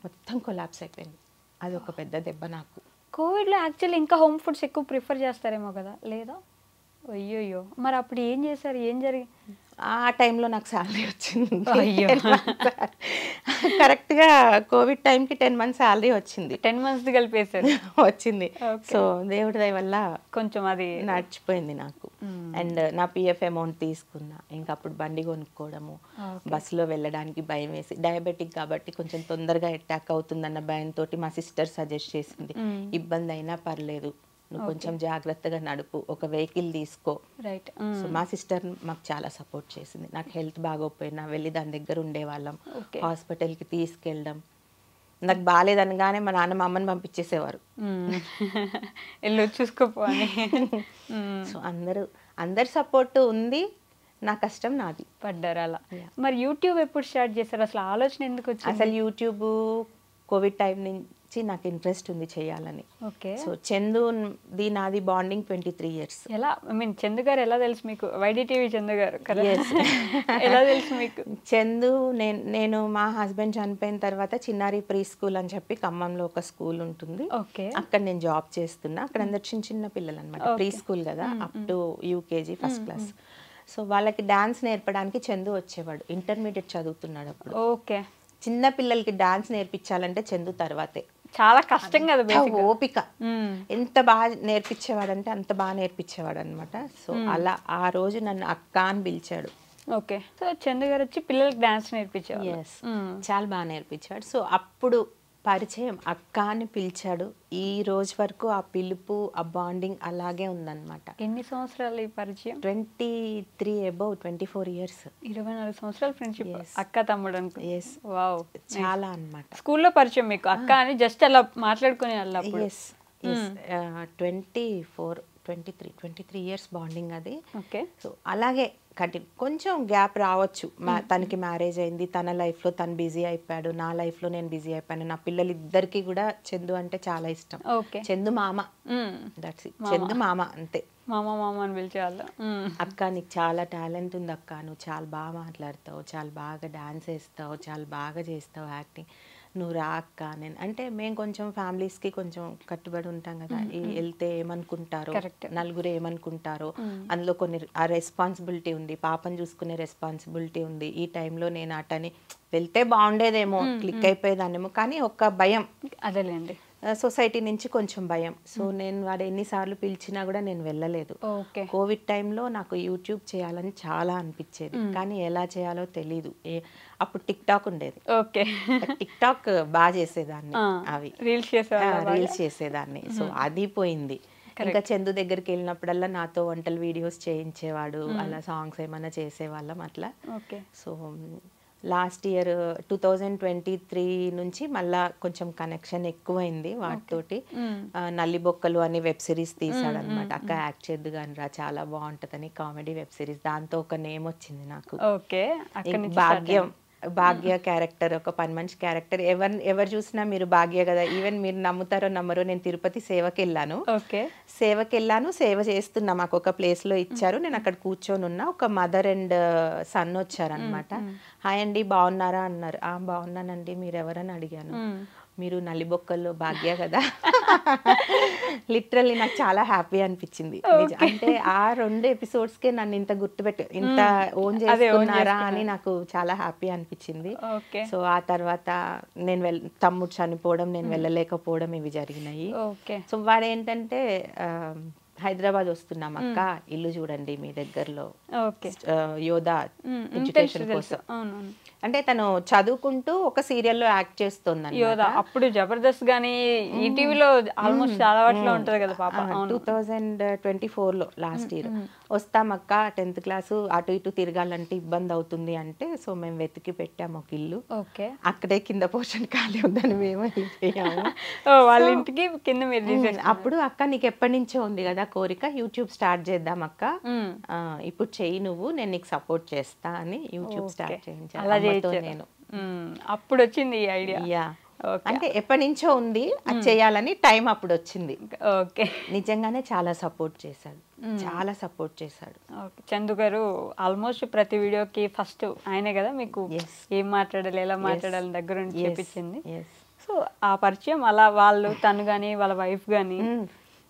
మొత్తం కొలాప్స్ అయిపోయింది. అది ఒక పెద్ద దెబ్బ నాకు. కోవిడ్లో యాక్చువల్లీ ఇంకా హోమ్ ఫుడ్స్ ఎక్కువ ప్రిఫర్ చేస్తారేమో కదా, లేదా? అయ్యోయ్యో, మరి అప్పుడు ఏం చేశారు, ఏం జరిగింది? ఆ టైంలో నాకు శాలరీ వచ్చింది. కరెక్ట్గా కోవిడ్ టైంకి 10 months శాలరీ వచ్చింది. 10 months కలిపేశారు వచ్చింది. సో దేవుడి దయ వల్ల కొంచెం అది నడిచిపోయింది నాకు. అండ్ నా పిఎఫ్ అమౌంట్ తీసుకున్నా. ఇంకా అప్పుడు బండి కొనుక్కోవడము, బస్సులో వెళ్ళడానికి భయం వేసి, డయాబెటిక్ కాబట్టి కొంచెం తొందరగా అటాక్ అవుతుందన్న భయంతో మా సిస్టర్ సజెస్ట్ చేసింది, ఇబ్బంది అయినా పర్లేదు, నువ్వు కొంచెం జాగ్రత్తగా నడుపు, ఒక వెహికల్ తీసుకో. రైట్. సో మా సిస్టర్ మాకు చాలా సపోర్ట్ చేసింది. నాకు హెల్త్ బాగోపోయినా వెళ్ళి దాని దగ్గర ఉండేవాళ్ళం, హాస్పిటల్కి తీసుకెళ్ళడం. నాకు బాగాలేదనగానే మా నాన్న మా అమ్మని పంపించేసేవారు, వెళ్ళి చూసుకోపో అని. సో అందరి సపోర్ట్ ఉంది, నా కష్టం నాది. పడ్డారు అలా. మరి యూట్యూబ్ ఎప్పుడు స్టార్ట్ చేశారు, అసలు ఆలోచన ఎందుకు వచ్చింది? అసలు యూట్యూబ్ కోవిడ్ టైం నుంచి నాకు ఇంట్రెస్ట్ ఉంది చేయాలని. ఓకే. సో చందు నాది బాండింగ్ 23 years. ఎలా, ఐ మీన్ చందు గారు ఎలా తెలుసు మీకు? వైడిటీవీ చందు గారు కదా, ఎలా తెలుసు మీకు? చందు నేను మా హస్బెండ్ చనిపోయిన తర్వాత చిన్నారి ప్రీ స్కూల్ అని చెప్పి ఖమ్మంలో ఒక స్కూల్ ఉంటుంది, అక్కడ నేను జాబ్ చేస్తున్నా. అక్కడ అందరు చిన్న పిల్లలు అనమాట, ప్రీ స్కూల్ కదా, up to UKG first class. So వాళ్ళకి డాన్స్ నేర్పడానికి చందు వచ్చేవాడు. ఇంటర్మీడియట్ చదువుతున్నాడు అప్పుడు. ఓకే. చిన్న పిల్లలకి డాన్స్ నేర్పించాలంటే చందు తర్వాతే. చాలా కష్టం కదా, ఓపిక. ఎంత బాగా నేర్పించేవాడంటే అంత బాగా నేర్పించేవాడు అనమాట. సో అలా ఆ రోజు నన్ను అక్క అని పిలిచాడు. ఓకే. సో చందు గారు వచ్చి పిల్లలకి డాన్స్ నేర్పించాడు. చాలా బాగా నేర్పించాడు. సో అప్పుడు పరిచయం, అక్క అని పిలిచాడు. ఈ రోజు వరకు ఆ పిలుపు, ఆ బాండింగ్ అలాగే ఉందన్నమాట. ఎన్ని సంవత్సరాలు ఈ పరిచయం? 23 above 24 years. 24 సంవత్సరాల ఫ్రెండ్షిప్, అక్క తమ్ముడు అనుకో. వావ్, చాలా అన్నమాట. స్కూల్లో పరిచయం మీకు అక్క అని జస్ట్ అలా మాట్లాడుకునే వాళ్ళు అప్పుడు? 23 years బాండింగ్ అది. ఓకే. సో అలాగే కొంచెం గ్యాప్ రావచ్చు. తనకి మ్యారేజ్ అయింది, తన లైఫ్లో తను బిజీ అయిపోయాడు, నా లైఫ్లో నేను బిజీ అయిపోయాను. నా పిల్లలిద్దరికి కూడా చందు అంటే చాలా ఇష్టం. చందు మామ, దట్స్ ఇట్, చందు మామ అంతే. మామ మామ అని పిలిచేవాళ్ళు. అక్క నీకు చాలా టాలెంట్ ఉంది అక్క, నువ్వు చాలా బాగా మాట్లాడతావు, చాలా బాగా డాన్స్ వేస్తావు, చాలా బాగా చేస్తావు యాక్టింగ్, నువ్వు రా అక్క. నేను అంటే మేము కొంచెం ఫ్యామిలీస్కి కొంచెం కట్టుబడి ఉంటాం కదా, వెళ్తే ఏమనుకుంటారో, నలుగురు ఏమనుకుంటారో, అందులో కొన్ని ఆ రెస్పాన్సిబిలిటీ ఉంది, పాపను చూసుకునే రెస్పాన్సిబిలిటీ ఉంది. ఈ టైంలో నేను అటని వెళ్తే బాగుండేదేమో, క్లిక్ అయిపోయేదాన్నేమో, కానీ ఒక్క భయం, అదేలేండి, సొసైటీ నుంచి కొంచెం భయం. సో నేను వాడు ఎన్నిసార్లు పిలిచినా కూడా నేను వెళ్ళలేదు. కోవిడ్ టైంలో నాకు యూట్యూబ్ చేయాలని చాలా అనిపించేది, కానీ ఎలా చేయాలో తెలీదు. అప్పుడు టిక్ టాక్ ఉండేది, టిక్ టాక్ బాగా చేసేదాన్ని, అవి రీల్స్ చేసేదాన్ని. సో అది పోయింది. ఇంకా చందు దగ్గరికి వెళ్ళినప్పుడల్లా నాతో వంటల వీడియోస్ చేయించేవాడు, అలా సాంగ్స్ ఏమైనా చేసేవాళ్ళం అట్లా. సో లాస్ట్ ఇయర్ 2023 నుంచి మళ్ళా కొంచెం కనెక్షన్ ఎక్కువైంది వాటితోటి. నల్లి బొక్కలు అని వెబ్ సిరీస్ తీసాడు అనమాట. అక్క యాక్ట్ చేద్దు కానీ రా, చాలా బాగుంటుందని, కామెడీ వెబ్ సిరీస్. దాంతో ఒక నేమ్ వచ్చింది నాకు, భాగ్య క్యారెక్టర్, ఒక పని మనిషి క్యారెక్టర్. ఎవరు చూసినా మీరు భాగ్య కదా. ఈవెన్ మీరు నమ్ముతారో నమ్మరో, నేను తిరుపతి సేవకి వెళ్ళాను, సేవ చేస్తున్నా, మాకు ఒక ప్లేస్ లో ఇచ్చారు, నేను అక్కడ కూర్చొని ఉన్నా. ఒక మదర్ అండ్ సన్ వచ్చారనమాట. హాయ్ అండి బాగున్నారా అన్నారు. బాగున్నానండి, మీరు ఎవరని అడిగాను. మీరు నల్లిబొక్కల్లో భాగ్య కదా. లిటరల్లీ నాకు చాలా హ్యాపీ అనిపించింది. అంటే ఆ 2 ఎపిసోడ్స్కే నన్ను ఇంత గుర్తుపెట్టి, ఇంత ఓన్ చేసుకున్నారా అని నాకు చాలా హ్యాపీ అనిపించింది. సో ఆ తర్వాత నేను తమ్ముడు చనిపోవడం, నేను వెళ్ళలేకపోవడం, ఇవి జరిగినాయి. సో వాడు ఏంటంటే హైదరాబాద్ వస్తున్నాం అక్క, ఇల్లు చూడండి మీ దగ్గరలో, యోధా ఎడ్యుకేషన్ కోసం. అంటే తను చదువుకుంటూ ఒక సీరియల్లో యాక్ట్ చేస్తుంది. అప్పుడు జబర్దస్త్ గానీ ఈటీవీలో ఆల్మోస్ట్ చాలా వాటిలో ఉంటది కదా పాప. 2024లో లాస్ట్ ఇయర్ వస్తామక్క, 10th క్లాసు అటు ఇటు తిరగాలంటే ఇబ్బంది అవుతుంది అంటే, సో మేము వెతికి పెట్టాము ఒక ఇల్లు. అక్కడే కింద పోర్షన్ ఖాళీ ఉందని మేము వాళ్ళ ఇంటికి కింద మీరు. అప్పుడు అక్క నీకు ఎప్పటి నుంచో ఉంది కదా కోరిక, యూట్యూబ్ స్టార్ట్ చేద్దాం అక్క, ఇప్పుడు చెయ్యి నువ్వు, నేను నీకు సపోర్ట్ చేస్తా అని యూట్యూబ్ స్టార్ట్ చేయించాను నేను. అప్పుడు వచ్చింది ఈ ఐడియా. అంటే ఎప్పటి నుంచో ఉంది, అది చేయాలని టైం అప్పుడు వచ్చింది. నిజంగానే చాలా సపోర్ట్ చేశాడు, చాలా సపోర్ట్ చేశాడు. చందు గారు ఆల్మోస్ట్ ప్రతి వీడియోకి ఫస్ట్ ఆయనే కదా మీకు ఏం మాట్లాడాలి, ఎలా మాట్లాడాలి దగ్గర నుంచి చెప్పించింది. సో ఆ పరిచయం అలా వాళ్ళు, తను గాని వాళ్ళ వైఫ్ గాని.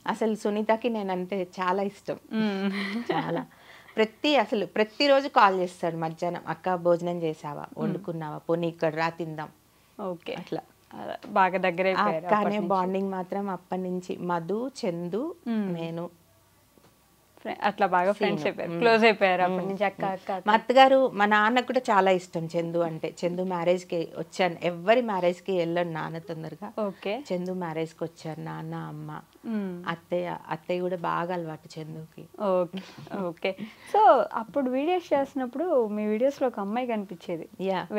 అసలు సునీతకి నేనంటే చాలా ఇష్టం, చాలా. ప్రతిరోజు కాల్ చేస్తాడు మధ్యాహ్నం, అక్క భోజనం చేసావా, వండుకున్నావా, పోనీ ఇక్కడ రా తిందాం. అట్లా బాగా దగ్గర అయిపోయారు. కానీ బాండింగ్ మాత్రం అప్పటి నుంచి మధు, చందు, నేను అట్లా బాగా ఫ్రెండ్స్ అయిపోయారు, క్లోజ్ అయిపోయారు అప్పటి నుంచి. అక్క అక్క మా అత్తగారు, మా నాన్నకు కూడా చాలా ఇష్టం చందు అంటే. చందు మ్యారేజ్కి వచ్చాను, ఎవరి మ్యారేజ్కి వెళ్ళాను నాన్న తొందరగా. చందు మ్యారేజ్కి వచ్చారు నాన్న, అమ్మ, అత్తయ్య కూడా బాగా అలవాటు చందుకి. ఓకే. సో అప్పుడు వీడియోస్ చేసినప్పుడు మీ వీడియోస్ లో ఒక అమ్మాయి కనిపించేది,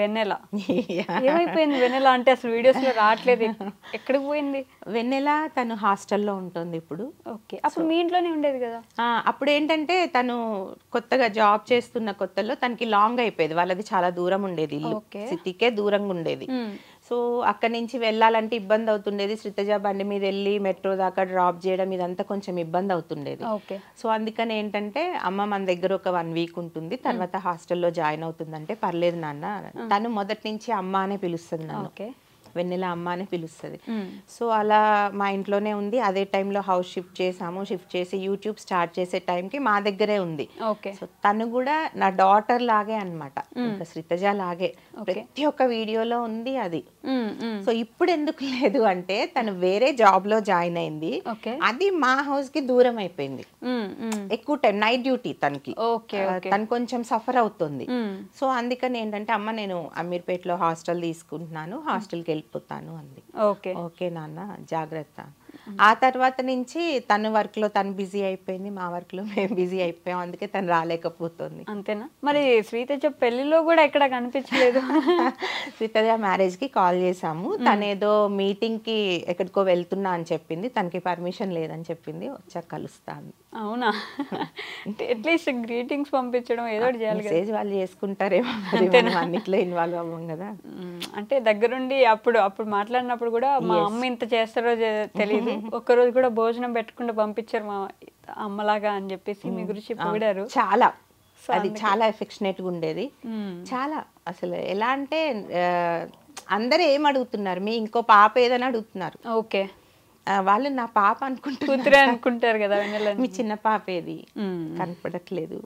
వెన్నెల. ఏమైపోయింది వెన్నెల అంటే? అసలు వీడియోస్ లో రావట్లేదు, ఎక్కడికి పోయింది వెన్నెల? తను హాస్టల్లో ఉంటుంది ఇప్పుడు. ఓకే. అప్పుడు మీ ఇంట్లోనే ఉండేది కదా. అప్పుడు ఏంటంటే తను కొత్తగా జాబ్ చేస్తున్న కొత్తలో తనకి లాంగ్ అయిపోయేది, వాళ్ళది చాలా దూరం ఉండేది, ఇల్లు సిటీకే దూరంగా ఉండేది. సో అక్కడి నుంచి వెళ్ళాలంటే ఇబ్బంది అవుతుండేది. శ్రీతజ బండి మీద వెళ్ళి మెట్రో దాకా డ్రాప్ చేయడం, ఇదంతా కొంచెం ఇబ్బంది అవుతుండేది. సో అందుకని ఏంటంటే అమ్మ మన దగ్గర ఒక 1 వీక్ ఉంటుంది, తర్వాత హాస్టల్లో జాయిన్ అవుతుందంటే పర్లేదు నాన్న. తను మొదటి నుంచి అమ్మ అనే పిలుస్తుంది నన్ను, వెన్నెల అమ్మ అని పిలుస్తుంది. సో అలా మా ఇంట్లోనే ఉంది. అదే టైంలో హౌస్ షిఫ్ట్ చేసాము, షిఫ్ట్ చేసి యూట్యూబ్ స్టార్ట్ చేసే టైంకి మా దగ్గరే ఉంది. సో తను కూడా నా డాటర్ లాగే అనమాట, ఇంకా శ్రీతజ లాగే ప్రతి ఒక్క వీడియోలో ఉంది అది. సో ఇప్పుడు ఎందుకు లేదు అంటే తను వేరే జాబ్ లో జాయిన్ అయింది, అది మా హౌస్ కి దూరం అయిపోయింది, ఎక్కువ టైం నైట్ డ్యూటీ తనకి, తను కొంచెం సఫర్ అవుతుంది. సో అందుకని ఏంటంటే అమ్మ నేను అమీర్పేటలో హాస్టల్ తీసుకుంటున్నాను, హాస్టల్కి వెళ్ళిపోతాను అంది. ఓకే నాన్న జాగ్రత్త. ఆ తర్వాత నుంచి తన వర్క్ లో తను బిజీ అయిపోయింది, మా వర్క్ లో మేము బిజీ అయిపోయాం, అందుకే తను రాలేకపోతుంది. అంతేనా? మరి శ్రీతేజ పెళ్లిలో కూడా ఎక్కడ కనిపించలేదు. శ్రీతేజ మ్యారేజ్ కి కాల్ చేసాము, తనేదో మీటింగ్ కి ఎక్కడికో వెళ్తున్నా అని చెప్పింది, తనకి పర్మిషన్ లేదని చెప్పింది, వచ్చాక కలుస్తాను. అవునా? అట్లీస్ట్ గ్రీటింగ్స్ పంపించడం ఏదో ఒకటి చేయాలి కదా. మెసేజ్ వాళ్ళు చేసుకుంటారేమో, మరి మనం అన్నిట్లో ఇన్వాల్వ్ అవ్వం కదా. అంటే దగ్గరుండి అప్పుడు మాట్లాడినప్పుడు కూడా మా అమ్మ ఇంత చేస్తారో తెలియదు, ఒక్కరోజు కూడా భోజనం పెట్టకుండా పంపించారు మా అమ్మలాగా అని చెప్పేసి మీ గురించి పొగిడారు. చాలా అది చాలా ఎఫెక్షనేట్ గా ఉండేది. చాలా అసలు ఎలా అంటే అందరూ ఏం అడుగుతున్నారు, మీ ఇంకో పాప ఏదని అడుగుతున్నారు. ఓకే, వాళ్ళు నా పాప అనుకుంటున్నారు, కూతురే అనుకుంటారు కదా. మీ చిన్న పాప ఏది, కనపడట్లేదు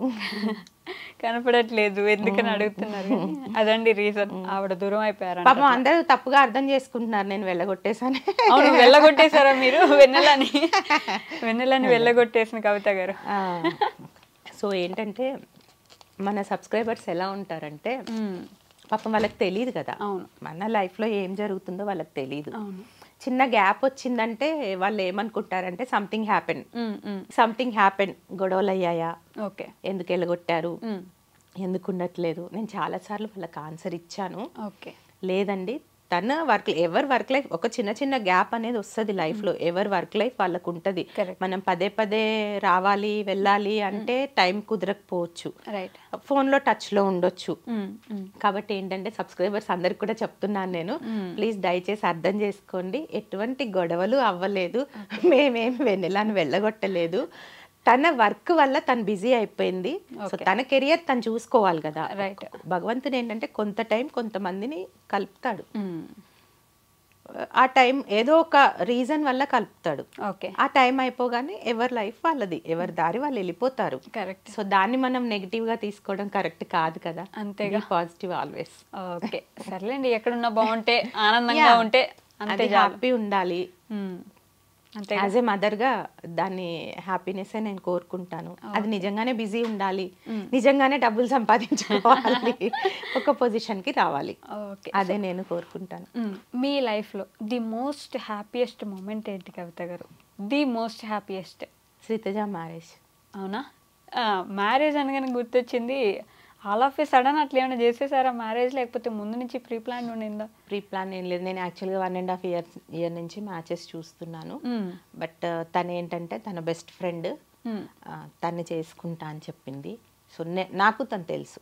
కనపడట్లేదు ఎందుకని అడుగుతున్నారు. అదండి రీజన్, ఆవిడ దూరం అయిపోయారు. పాపం అందరూ తప్పుగా అర్థం చేసుకుంటున్నారు, నేను వెళ్ళగొట్టేసాను. అవును, వెళ్ళగొట్టేశారా మీరు వెన్నెలని వెళ్ళగొట్టేసిన కవిత గారు. సో ఏంటంటే మన సబ్స్క్రైబర్స్ ఎలా ఉంటారంటే పాపం వాళ్ళకి తెలియదు కదా, మన లైఫ్ లో ఏం జరుగుతుందో వాళ్ళకి తెలియదు. చిన్న గ్యాప్ వచ్చిందంటే వాళ్ళు ఏమనుకుంటారంటే సంథింగ్ హ్యాపెన్, గొడవలు అయ్యాయా, ఎందుకు వెళ్ళగొట్టారు, ఎందుకు ఉండట్లేదు. నేను చాలా సార్లు వాళ్ళకి ఆన్సర్ ఇచ్చాను, లేదండి తన ఎవరి వర్క్ లైఫ్, ఒక చిన్న గ్యాప్ అనేది వస్తుంది లైఫ్ లో, ఎవరి వర్క్ లైఫ్ వాళ్ళకు ఉంటది. మనం పదే రావాలి వెళ్ళాలి అంటే టైం కుదరకపోవచ్చు, ఫోన్ లో టచ్ లో ఉండొచ్చు. కాబట్టి ఏంటంటే సబ్స్క్రైబర్స్ అందరికి కూడా చెప్తున్నాను నేను, ప్లీజ్ దయచేసి అర్థం చేసుకోండి, ఎటువంటి గొడవలు అవ్వలేదు, మేమేమి వెన్నెలాని వెళ్ళగొట్టలేదు. తన వర్క్ వల్ల తను బిజీ అయిపోయింది. సో తన కెరియర్ తను చూసుకోవాలి కదా. భగవంతుడు ఏంటంటే కొంత టైం కొంతమందిని కలుపుతాడు, ఆ టైం ఏదో ఒక రీజన్ వల్ల కలుపుతాడు. ఆ టైం అయిపోగానే ఎవరి లైఫ్ వాళ్ళది, ఎవరి దారి వాళ్ళు వెళ్ళిపోతారు. సో దాన్ని మనం నెగిటివ్ గా తీసుకోవడం కరెక్ట్ కాదు కదా. అంతేగా, పాజిటివ్ ఆల్వేస్. ఓకే, సర్లేండి, ఎక్కడున్నా బాగుంటే ఆనందంగా ఉంటే అంతే, హ్యాపీ ఉండాలి. యాజ్ ఏ మదర్ గా దాన్ని హ్యాపీనెస్ నేను కోరుకుంటాను. అది నిజంగానే బిజీ ఉండాలి, నిజంగానే డబ్బులు సంపాదించుకోవాలి, ఒక పొజిషన్ కి రావాలి, అదే నేను కోరుకుంటాను. మీ లైఫ్ లో ది మోస్ట్ హ్యాపీయెస్ట్ మూమెంట్ ఏంటి కవిత గారు? The most happiest? Sriteja marriage. అవునా? మ్యారేజ్ అనగానే గుర్తొచ్చింది, ఆల్ ఆఫ్ ఏ సడన్ అట్లా ఏమైనా చేసేసారా మ్యారేజ్, లేకపోతే ముందు నుంచి ప్రీ ప్లాన్ ఉండిందా? ప్రీ ప్లాన్ ఏం లేదు. నేను యాక్చువల్గా 1.5 ఇయర్ నుంచి మ్యాచెస్ చూస్తున్నాను. బట్ తను ఏంటంటే తన బెస్ట్ ఫ్రెండ్ తను చేసుకుంటా అని చెప్పింది. సో నాకు తను తెలుసు,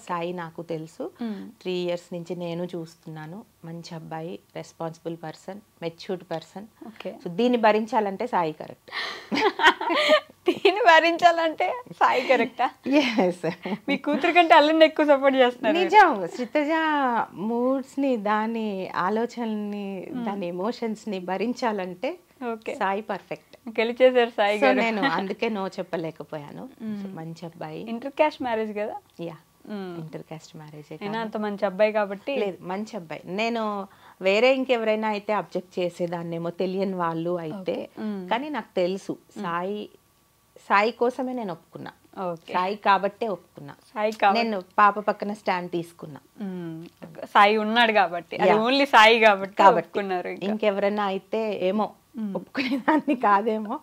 సాయి నాకు తెలుసు. 3 ఇయర్స్ నుంచి నేను చూస్తున్నాను. మంచి అబ్బాయి, responsible person, matured person. So దీన్ని భరించాలంటే సాయి కరెక్ట్. దీన్ని భరించాలంటే సాయి కరెక్టా? మీ కూతురు కంటే అల్లుని ఎక్కువ సపోర్ట్ చేస్తున్నారు. నిజం. శ్రీతేజ మూడ్స్ ని, దాని ఆలోచనల్ని, దాని ఎమోషన్స్ ని భరించాలంటే సాయి పర్ఫెక్ట్. గెలిచేసారు సాయి గారు. నేను అందుకే నో చెప్పలేకపోయాను. మంచి అబ్బాయి. ఇంటర్ క్యాస్ట్ మ్యారేజ్ కదా? Yeah, inter caste marriage. అంత మంచి అబ్బాయి కాబట్టి. లేదు, మంచి అబ్బాయి. నేను వేరే ఇంకెవరైనా అయితే అబ్జెక్ట్ చేసేదాన్నేమో, తెలియని వాళ్ళు అయితే. కానీ నాకు తెలుసు సాయి కోసమే నేను ఒప్పుకున్నా, సాయి కాబట్టే ఒప్పుకున్నా. నేను పాప పక్కన స్టాండ్ తీసుకున్నా, సాయి ఉన్నాడు కాబట్టి, ఓన్లీ సాయి కాబట్టి. ఇంకెవరైనా అయితే ఏమో ఒప్పుకునేదాన్ని కాదేమో.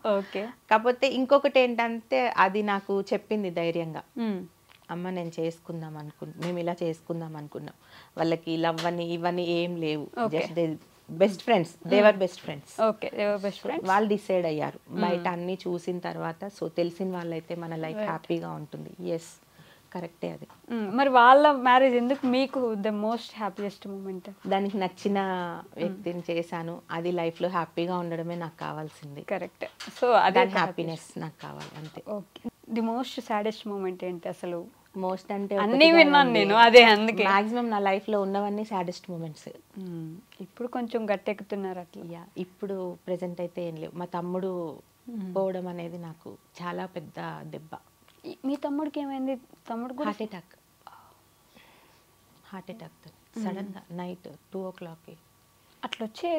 కాకపోతే ఇంకొకటి ఏంటంటే అది నాకు చెప్పింది ధైర్యంగా, అమ్మ నేను చేసుకుందాం మేము ఇలా చేసుకుందాం అనుకున్నాం. వాళ్ళకి లవ్ అని ఇవన్నీ ఏం లేవు, జస్ట్ బెస్ట్ ఫ్రెండ్స్. దేవర్ బెస్ట్ ఫ్రెండ్స్. వాళ్ళు డిసైడ్ అయ్యారు బయట అన్ని చూసిన తర్వాత. సో తెలిసిన వాళ్ళైతే మన లైఫ్ హ్యాపీగా ఉంటుంది. ఎస్, కరెక్టే అది. మరి వాళ్ళ మ్యారేజ్ ఎందుకు మీకు ద మోస్ట్ హ్యాపీయెస్ట్ మూమెంట్? దానికి నచ్చిన వ్యక్తిని చేశాను, అది లైఫ్ లో హ్యాపీగా ఉండడమే నాకు కావాల్సింది. కరెక్ట్. సో అదే హ్యాపీనెస్ నాకు కావాలి, అంతే. Okay, the most saddest moment ఏంటి అసలు? మోస్ట్ అంటే అన్నీ విన్నాను నేను, అదే అందుకే. మాక్సిమం నా లైఫ్ లో ఉన్నవన్నీ సాడెస్ట్ మూమెంట్స్. ఇప్పుడు కొంచెం గట్టెక్కుతున్నారు అట్లా. ఇప్పుడు ప్రెసెంట్ అయితే ఏం లేవు. మా తమ్ముడు పోవడం అనేది నాకు చాలా పెద్ద దెబ్బ. మీ తమ్ముడికి ఏమైంది? తమ్ముడు హార్ట్ అటాక్ సడన్ గా నైట్ 2 o'clock అట్లా వచ్చి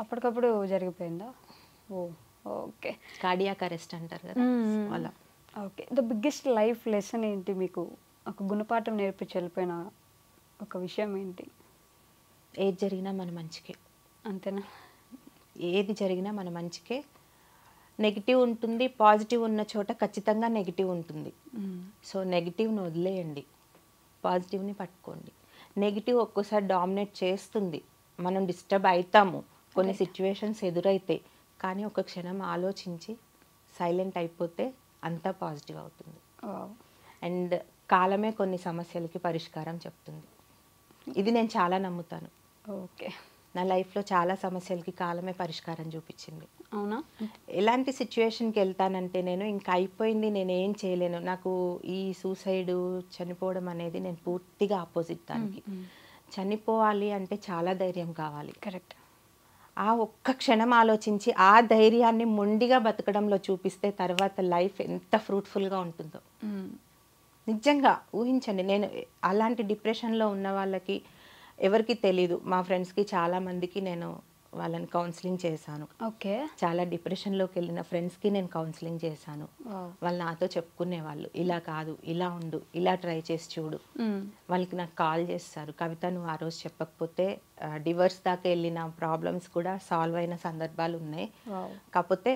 అప్పటికప్పుడు జరిగిపోయిందా? ఓకే, కార్డియాక్ అరెస్ట్ అంటారు కదా అలా. Okay, the biggest life lesson ఏంటి మీకు? ఒక గుణపాఠం నేర్పించి వెళ్ళిపోయిన ఒక విషయం ఏంటి? ఏది జరిగినా మన మంచికే. అంతేనా? ఏది జరిగినా మన మంచికే. నెగిటివ్ ఉంటుంది, పాజిటివ్ ఉన్న చోట ఖచ్చితంగా నెగిటివ్ ఉంటుంది. సో నెగిటివ్ని వదిలేయండి, పాజిటివ్ని పట్టుకోండి. నెగిటివ్ ఒక్కోసారి డామినేట్ చేస్తుంది, మనం డిస్టర్బ్ అవుతాము, కొన్ని సిచ్యువేషన్స్ ఎదురైతే, కానీ ఒక క్షణం ఆలోచించి సైలెంట్ అయిపోతే అంతా పాజిటివ్ అవుతుంది. అండ్ కాలమే కొన్ని సమస్యలకి పరిష్కారం చెప్తుంది. ఇది నేను చాలా నమ్ముతాను. ఓకే. నా లైఫ్లో చాలా సమస్యలకి కాలమే పరిష్కారం చూపించింది. అవునా? ఎలాంటి సిచ్యువేషన్కి వెళ్తానంటే నేను ఇంకా అయిపోయింది, నేను ఏం చేయలేను, నాకు ఈ సూసైడ్ చనిపోవడం అనేది నేను పూర్తిగా ఆపోజిట్ దానికి. చనిపోవాలి అంటే చాలా ధైర్యం కావాలి. కరెక్ట్. ఆ ఒక్క క్షణం ఆలోచించి ఆ ధైర్యాన్ని మొండిగా బతకడంలో చూపిస్తే తర్వాత లైఫ్ ఎంత ఫ్రూట్ఫుల్గా ఉంటుందో నిజంగా ఊహించండి. నేను అలాంటి డిప్రెషన్లో ఉన్న వాళ్ళకి ఎవరికి తెలీదు, మా ఫ్రెండ్స్కి చాలామందికి నేను వాళ్ళని కౌన్సిలింగ్ చేశాను. ఓకే. చాలా డిప్రెషన్లోకి వెళ్ళిన ఫ్రెండ్స్కి నేను కౌన్సిలింగ్ చేశాను. వాళ్ళు నాతో చెప్పుకునేవాళ్ళు, ఇలా కాదు, ఇలా ఉండు, ఇలా ట్రై చేసి చూడు. వాళ్ళకి నాకు కాల్ చేస్తారు, కవిత నువ్వు ఆ రోజు చెప్పకపోతే డివర్స్ దాకా వెళ్ళిన ప్రాబ్లమ్స్ కూడా సాల్వ్ అయిన సందర్భాలు ఉన్నాయి. కాకపోతే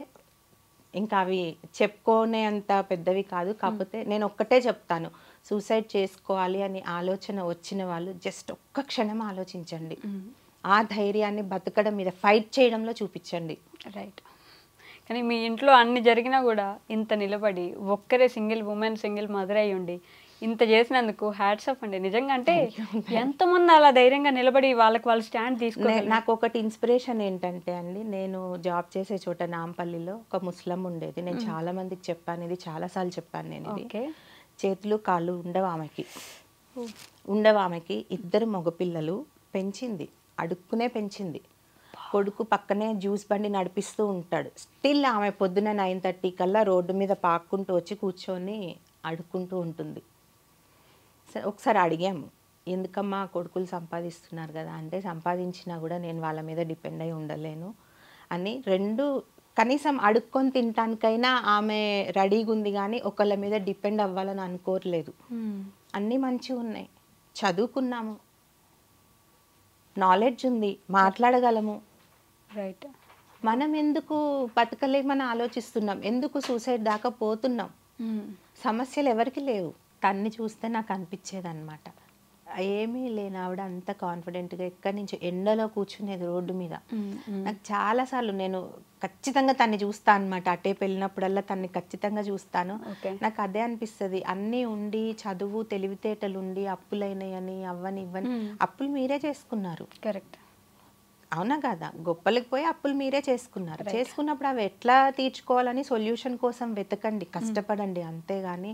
ఇంకా అవి చెప్పుకునే అంత పెద్దవి కాదు. కాకపోతే నేను ఒక్కటే చెప్తాను, సూసైడ్ చేసుకోవాలి అని ఆలోచన వచ్చిన వాళ్ళు జస్ట్ ఒక్క క్షణం ఆలోచించండి, ఆ ధైర్యాన్ని బతకడం మీద ఫైట్ చేయడంలో చూపించండి. రైట్. కానీ మీ ఇంట్లో అన్ని జరిగినా కూడా ఇంత నిలబడి ఒక్కరే సింగిల్ ఉమెన్, సింగిల్ మదర్ అయ్యి ఉండి ఇంత చేసినందుకు హ్యాట్స్ ఆఫ్ అండి. నిజంగా అంటే ఎంతమంది అలా ధైర్యంగా నిలబడి వాళ్ళకి వాళ్ళు స్టాండ్ తీసుకోవాలి. నాకు ఒకటి ఇన్స్పిరేషన్ ఏంటంటే అండి, నేను జాబ్ చేసే చోట నాంపల్లిలో ఒక ముస్లిం ఉండేది. నేను చాలా మందికి చెప్పాను, ఇది చాలాసార్లు చెప్పాను నేను. ఇది చేతులు కాళ్ళు ఉండవు ఆమెకి 2 మగపిల్లలు, పెంచింది, అడుక్కునే పెంచింది. కొడుకు పక్కనే జ్యూస్ బండి నడిపిస్తూ ఉంటాడు. స్టిల్ ఆమె పొద్దున 9:30 కల్లా రోడ్డు మీద పాక్కుంటూ వచ్చి కూర్చొని అడుక్కుంటూ ఉంటుంది. సరే ఒకసారి అడిగాము, ఎందుకమ్మా కొడుకులు సంపాదిస్తున్నారు కదా అంటే, సంపాదించినా కూడా నేను వాళ్ళ మీద డిపెండ్ అయి ఉండలేను అని, కనీసం అడుక్కొని తినటానికైనా ఆమె రెడీగా ఉంది, కానీ ఒకళ్ళ మీద డిపెండ్ అవ్వాలని అనుకోరలేదు. అన్నీ మంచిగా ఉన్నాయి, చదువుకున్నాము, నాలెడ్జ్ ఉంది, మాట్లాడగలము. రైట్. మనం ఎందుకు బతకలేమని ఆలోచిస్తున్నాం, ఎందుకు సూసైడ్ దాకా పోతున్నాం? సమస్యలు ఎవరికి లేవు. తన్ని చూస్తే నాకు అనిపించేది అనమాట, ఏమీ లేని ఆవిడ అంత కాన్ఫిడెంట్గా ఎక్కడి నుంచి ఎండలో కూర్చునేది రోడ్డు మీద. నాకు చాలాసార్లు నేను ఖచ్చితంగా తన్ని చూస్తాను అనమాట, అటే వెళ్ళినప్పుడల్లా తన్ని ఖచ్చితంగా చూస్తాను. నాకు అదే అనిపిస్తుంది, అన్నీ ఉండి చదువు తెలివితేటలు ఉండి అప్పులైనాయని అవ్వని ఇవ్వని, అప్పులు మీరే చేసుకున్నారు. కరెక్ట్. అవునా కదా? గొప్పలకి పోయి అప్పులు మీరే చేసుకున్నారు. చేసుకున్నప్పుడు అవి ఎట్లా తీర్చుకోవాలని సొల్యూషన్ కోసం వెతకండి, కష్టపడండి, అంతేగాని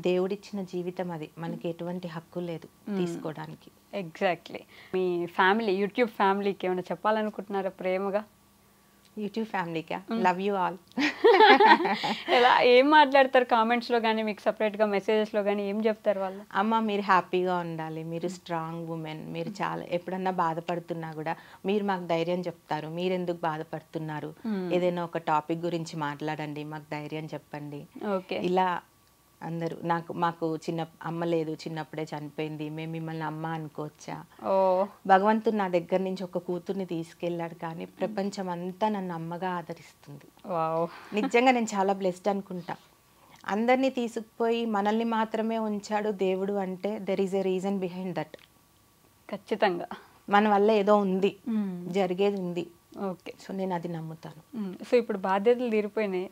దేవుడిచ్చిన జీవితం అది, మనకి ఎటువంటి హక్కు లేదు తీసుకోవడానికి. ఎగ్జాక్ట్లీ. మీ ఫ్యామిలీ, యూట్యూబ్ ఫ్యామిలీకి ఏమైనా చెప్పాలనుకుంటున్నారా ప్రేమగా? యూట్యూబ్ ఫ్యామిలీకా లవ్ యూ ఆల్. ఎలా ఏం మాట్లాడతారు కామెంట్స్లో కానీ, మీకు సపరేట్గా మెసేజెస్లో కానీ ఏం చెప్తారు వాళ్ళు? అమ్మ మీరు హ్యాపీగా ఉండాలి, మీరు స్ట్రాంగ్ ఉమెన్, మీరు చాలా ఎప్పుడన్నా బాధపడుతున్నా కూడా మీరు మాకు ధైర్యం చెప్తారు, మీరు ఎందుకు బాధపడుతున్నారు, ఏదైనా ఒక టాపిక్ గురించి మాట్లాడండి, మాకు ధైర్యం చెప్పండి. ఓకే. ఇలా అందరూ మాకు చిన్న అమ్మ లేదు, చిన్నప్పుడే చనిపోయింది, మేము మిమ్మల్ని అమ్మ అనుకోవచ్చా? భగవంతుడు నా దగ్గర నుంచి ఒక కూతుర్ని తీసుకెళ్ళాడు, కానీ ప్రపంచం అంతా నన్ను అమ్మగా ఆదరిస్తుంది. నిజంగా నేను చాలా బ్లెస్డ్ అనుకుంటా. అందరినీ తీసుకుపోయి మనల్ని మాత్రమే ఉంచాడు దేవుడు అంటే there is a reason behind that. ఖచ్చితంగా మన వల్ల ఏదో ఉంది, జరిగేది ఉంది. ఓకే. సో నేను అది నమ్ముతాను. సో ఇప్పుడు బాధ్యతలు తీరిపోయినాయి,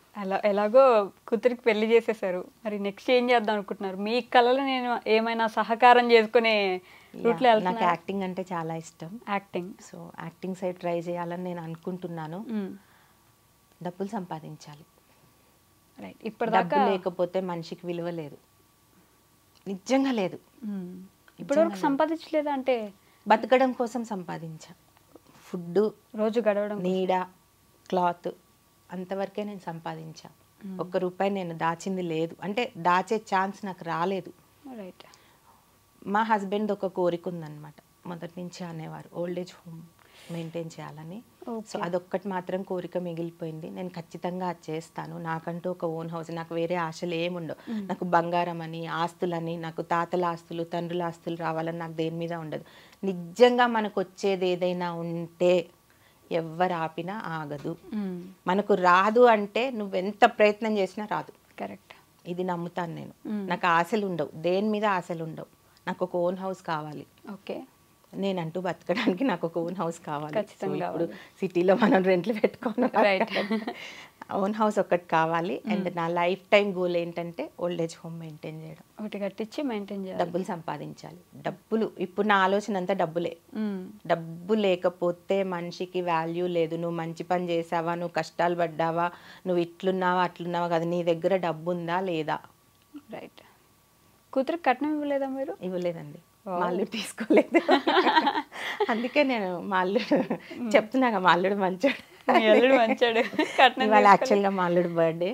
ఎలాగో కూతురికి పెళ్లి చేసేసారు, మరి నెక్స్ట్ ఏం చేద్దాం అనుకుంటున్నారు? మీ కళలో నేను ఏమైనా సహకారం చేసుకునే రూట్లో వెళ్తాను. నాకు యాక్టింగ్ అంటే చాలా ఇష్టం. Acting. So acting side try చేయాలని నేను అనుకుంటున్నాను. డబ్బులు సంపాదించాలి. రైట్. ఇప్పటిదాకా లేకపోతే మనిషికి విలువ లేదు, నిజంగా లేదు. ఇప్పటివరకు సంపాదించలేదా? అంటే బతకడం కోసం సంపాదించా, ఫుడ్, రోజు గడవడం, నీడ, క్లాత్, అంతవరకే నేను సంపాదించా. ₹1 నేను దాచింది లేదు, అంటే దాచే ఛాన్స్ నాకు రాలేదు. రైట్. మా హస్బెండ్ ఒక కోరిక ఉందన్నమాట, మొదటి నుంచి అనేవారు ఓల్డ్ ఏజ్ హోమ్ మెయింటైన్ చేయాలని. సో అదొక్కటి మాత్రం కోరిక మిగిలిపోయింది. నేను ఖచ్చితంగా అది చేస్తాను. నాకంటూ ఒక ఓన్ హౌస్, నాకు వేరే ఆశలు ఏముండవు. నాకు బంగారం అని, ఆస్తులని, నాకు తాతల ఆస్తులు, తండ్రుల ఆస్తులు రావాలని నాకు దేని మీద ఉండదు. నిజంగా మనకు వచ్చేది ఏదైనా ఉంటే ఎవరు ఆపినా ఆగదు. మనకు రాదు అంటే నువ్వెంత ప్రయత్నం చేసినా రాదు. కరెక్ట్. ఇది నమ్ముతాను నేను. నాకు ఆశలు ఉండవు, దేని మీద ఆశలు ఉండవు. నాకు ఒక ఓన్ హౌస్ కావాలి. ఓకే. నేనంటూ బతకడానికి నాకు ఒక ఓన్ హౌస్ కావాలి. ఖచ్చితంగా ఇప్పుడు సిటీలో మనం రెంట్లు పెట్టుకోవాలి, ఓన్ హౌస్ ఒకటి కావాలి. అండ్ నా లైఫ్ టైం గోల్ ఏంటంటే ఓల్డ్ ఏజ్ హోమ్ మెయింటైన్ చేయడం, ఒకటి కట్టించి మెయింటైన్ చేయాలి, డబ్బులు సంపాదించాలి. డబ్బులు ఇప్పుడు నా ఆలోచన అంతా డబ్బులే. డబ్బు లేకపోతే మనిషికి వాల్యూ లేదు. నువ్వు మంచి పని చేసావా, నువ్వు కష్టాలు పడ్డావా, నువ్వు ఇట్లున్నావా అట్లున్నావా కదా, నీ దగ్గర డబ్బు ఉందా లేదా. రైట్. కూతురు కట్నం ఇవ్వలేదా మీరు? ఇవ్వలేదండి, మా అల్లుడు తీసుకోలేదు. అందుకే నేను మా అల్లుడు చెప్తున్నాగా, మా అల్లుడు మంచోడు. మంచాడు. కట్నం ఇవాళ యాక్చువల్గా మా అల్లుడు బర్త్డే.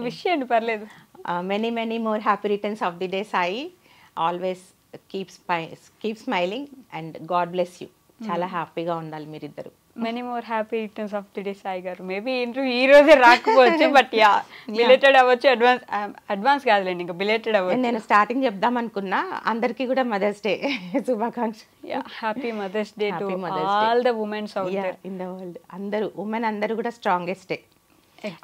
విష్ చేయండి, పర్లేదు. Many many more happy returns of the day Sai. Always keep smiling and God bless you. చాలా హ్యాపీగా ఉండాలి మీరిద్దరు. Many more happy returns of the day Sai గారు. మేబీ ఇంటర్వ్యూ ఈ రోజే రాకపోవచ్చు, బట్ యా బిలేటెడ్ అవ్వచ్చు. అడ్వాన్స్ కాదులేండి, ఇంకా బిలేటెడ్ అవ్వచ్చు. నేను స్టార్టింగ్ చెప్దాం అనుకున్నా, అందరికీ కూడా మదర్స్ డే శుభాకాంక్ష. Happy mother's day to all the womens out there in the world. అందరూ ఉమెన్ అందరూ కూడా స్ట్రాంగెస్ట్ డే.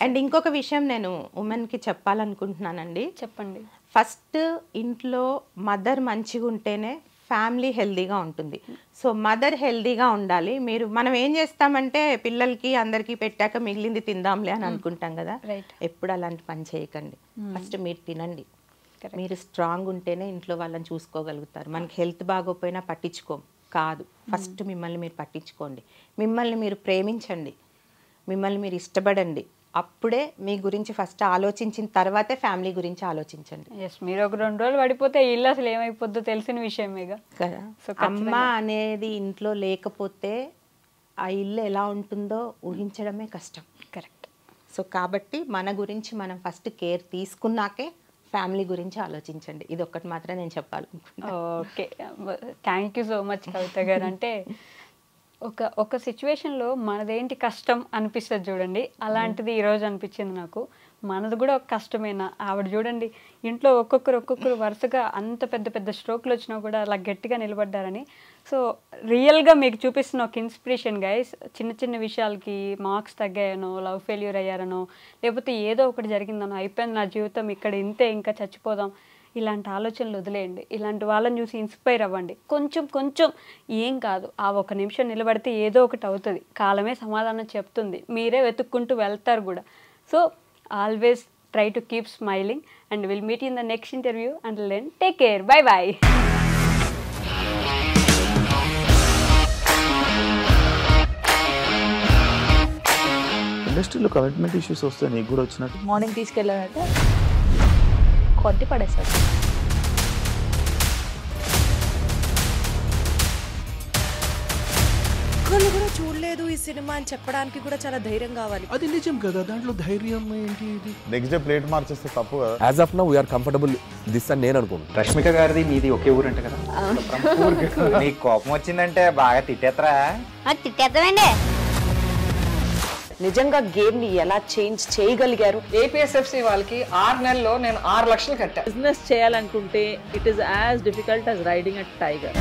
అండ్ ఇంకొక విషయం నేను ఉమెన్కి చెప్పాలనుకుంటున్నానండి. చెప్పండి. ఫస్ట్ ఇంట్లో మదర్ మంచిగా ఉంటేనే ఫ్యామిలీ హెల్దీగా ఉంటుంది. సో మదర్ హెల్దీగా ఉండాలి. మనం ఏం చేస్తామంటే పిల్లలకి అందరికీ పెట్టాక మిగిలింది తిందాంలే అని అనుకుంటాం కదా. ఎప్పుడు అలాంటి పని చేయకండి. ఫస్ట్ మీరు తినండి. మీరు స్ట్రాంగ్ ఉంటేనే ఇంట్లో వాళ్ళని చూసుకోగలుగుతారు. మనకి హెల్త్ బాగోపోయినా పట్టించుకోం కాదు. ఫస్ట్ మిమ్మల్ని మీరు పట్టించుకోండి, మిమ్మల్ని మీరు ప్రేమించండి, మిమ్మల్ని మీరు ఇష్టపడండి. అప్పుడే మీ గురించి ఫస్ట్ ఆలోచించిన తర్వాతే ఫ్యామిలీ గురించి ఆలోచించండి. మీరు ఒక 2 రోజులు పడిపోతే ఇల్లు అసలు ఏమైపోద్దో తెలిసిన విషయమేగా కదా. అమ్మ అనేది ఇంట్లో లేకపోతే ఆ ఇల్లు ఎలా ఉంటుందో ఊహించడమే కష్టం. కరెక్ట్. సో కాబట్టి మన గురించి మనం ఫస్ట్ కేర్ తీసుకున్నాకే ఫ్యామిలీ గురించి ఆలోచించండి. ఇది ఒక్కటి మాత్రం నేను చెప్పాలనుకుంటున్నాను. Okay, thank you so much Kavitha garu. అంటే ఒక సిచ్యువేషన్లో మనదేంటి కష్టం అనిపిస్తుంది చూడండి, అలాంటిది ఈరోజు అనిపించింది నాకు. మనది కూడా ఒక కష్టమేనా. ఆవిడ చూడండి, ఇంట్లో ఒక్కొక్కరు వరుసగా అంత పెద్ద పెద్ద స్ట్రోక్లు వచ్చినా కూడా అలా గట్టిగా నిలబడ్డారని. సో రియల్గా మీకు చూపిస్తున్న ఒక ఇన్స్పిరేషన్ గైస్. చిన్న చిన్న విషయాలకి మార్క్స్ తగ్గాయనో, లవ్ ఫెయిల్యూర్ అయ్యారనో, లేకపోతే ఏదో ఒకటి జరిగిందనో, అయిపోయింది నా జీవితం ఇక్కడ ఇంతే, ఇంకా చచ్చిపోదాం, ఇలాంటి ఆలోచనలు వదిలేయండి. ఇలాంటి వాళ్ళని చూసి ఇన్స్పైర్ అవ్వండి. కొంచెం ఏం కాదు, ఆ 1 నిమిషం నిలబడితే ఏదో ఒకటి అవుతుంది. కాలమే సమాధానం చెప్తుంది, మీరే వెతుక్కుంటూ వెళ్తారు కూడా. So always try to keep smiling and will meet in the next interview. Until then take care, bye bye. ఇండస్ట్రీలో కమిట్మెంట్ ఇష్యూస్ వస్తే నీకు కూడా వచ్చినట్టు? మార్నింగ్ తీసుకెళ్ళానంటే కొట్టి పడేస్తారు. ఒక్కళ్ళు కూడా చూడలేదు ఈ సినిమా అని చెప్పడానికి కూడా చాలా ధైర్యం కావాలి. అది నిజం కదా, దాంట్లో ధైర్యం ఏంటి? ఇది నెక్స్ట్ డే ప్లేట్ మార్చేస్తే తప్పు కదా. As of now we are comfortable this అని నేను అనుకుంటున్నాను. రష్మిక గారిది మీది ఒకే ఊరు అంట కదా. నీకు కోపం వచ్చిందంటే బాగా తిట్టేత్తరా? తిట్టేద్దామండి. నిజంగా గేమ్ ని ఎలా చేంజ్ చేయగలిగారు? ఏపీఎస్ఎఫ్సి వాళ్ళకి 6 నెలల్లో నేను 6 లక్షలు కట్టా. బిజినెస్ చేయాలనుకుంటే it is as difficult as riding a tiger.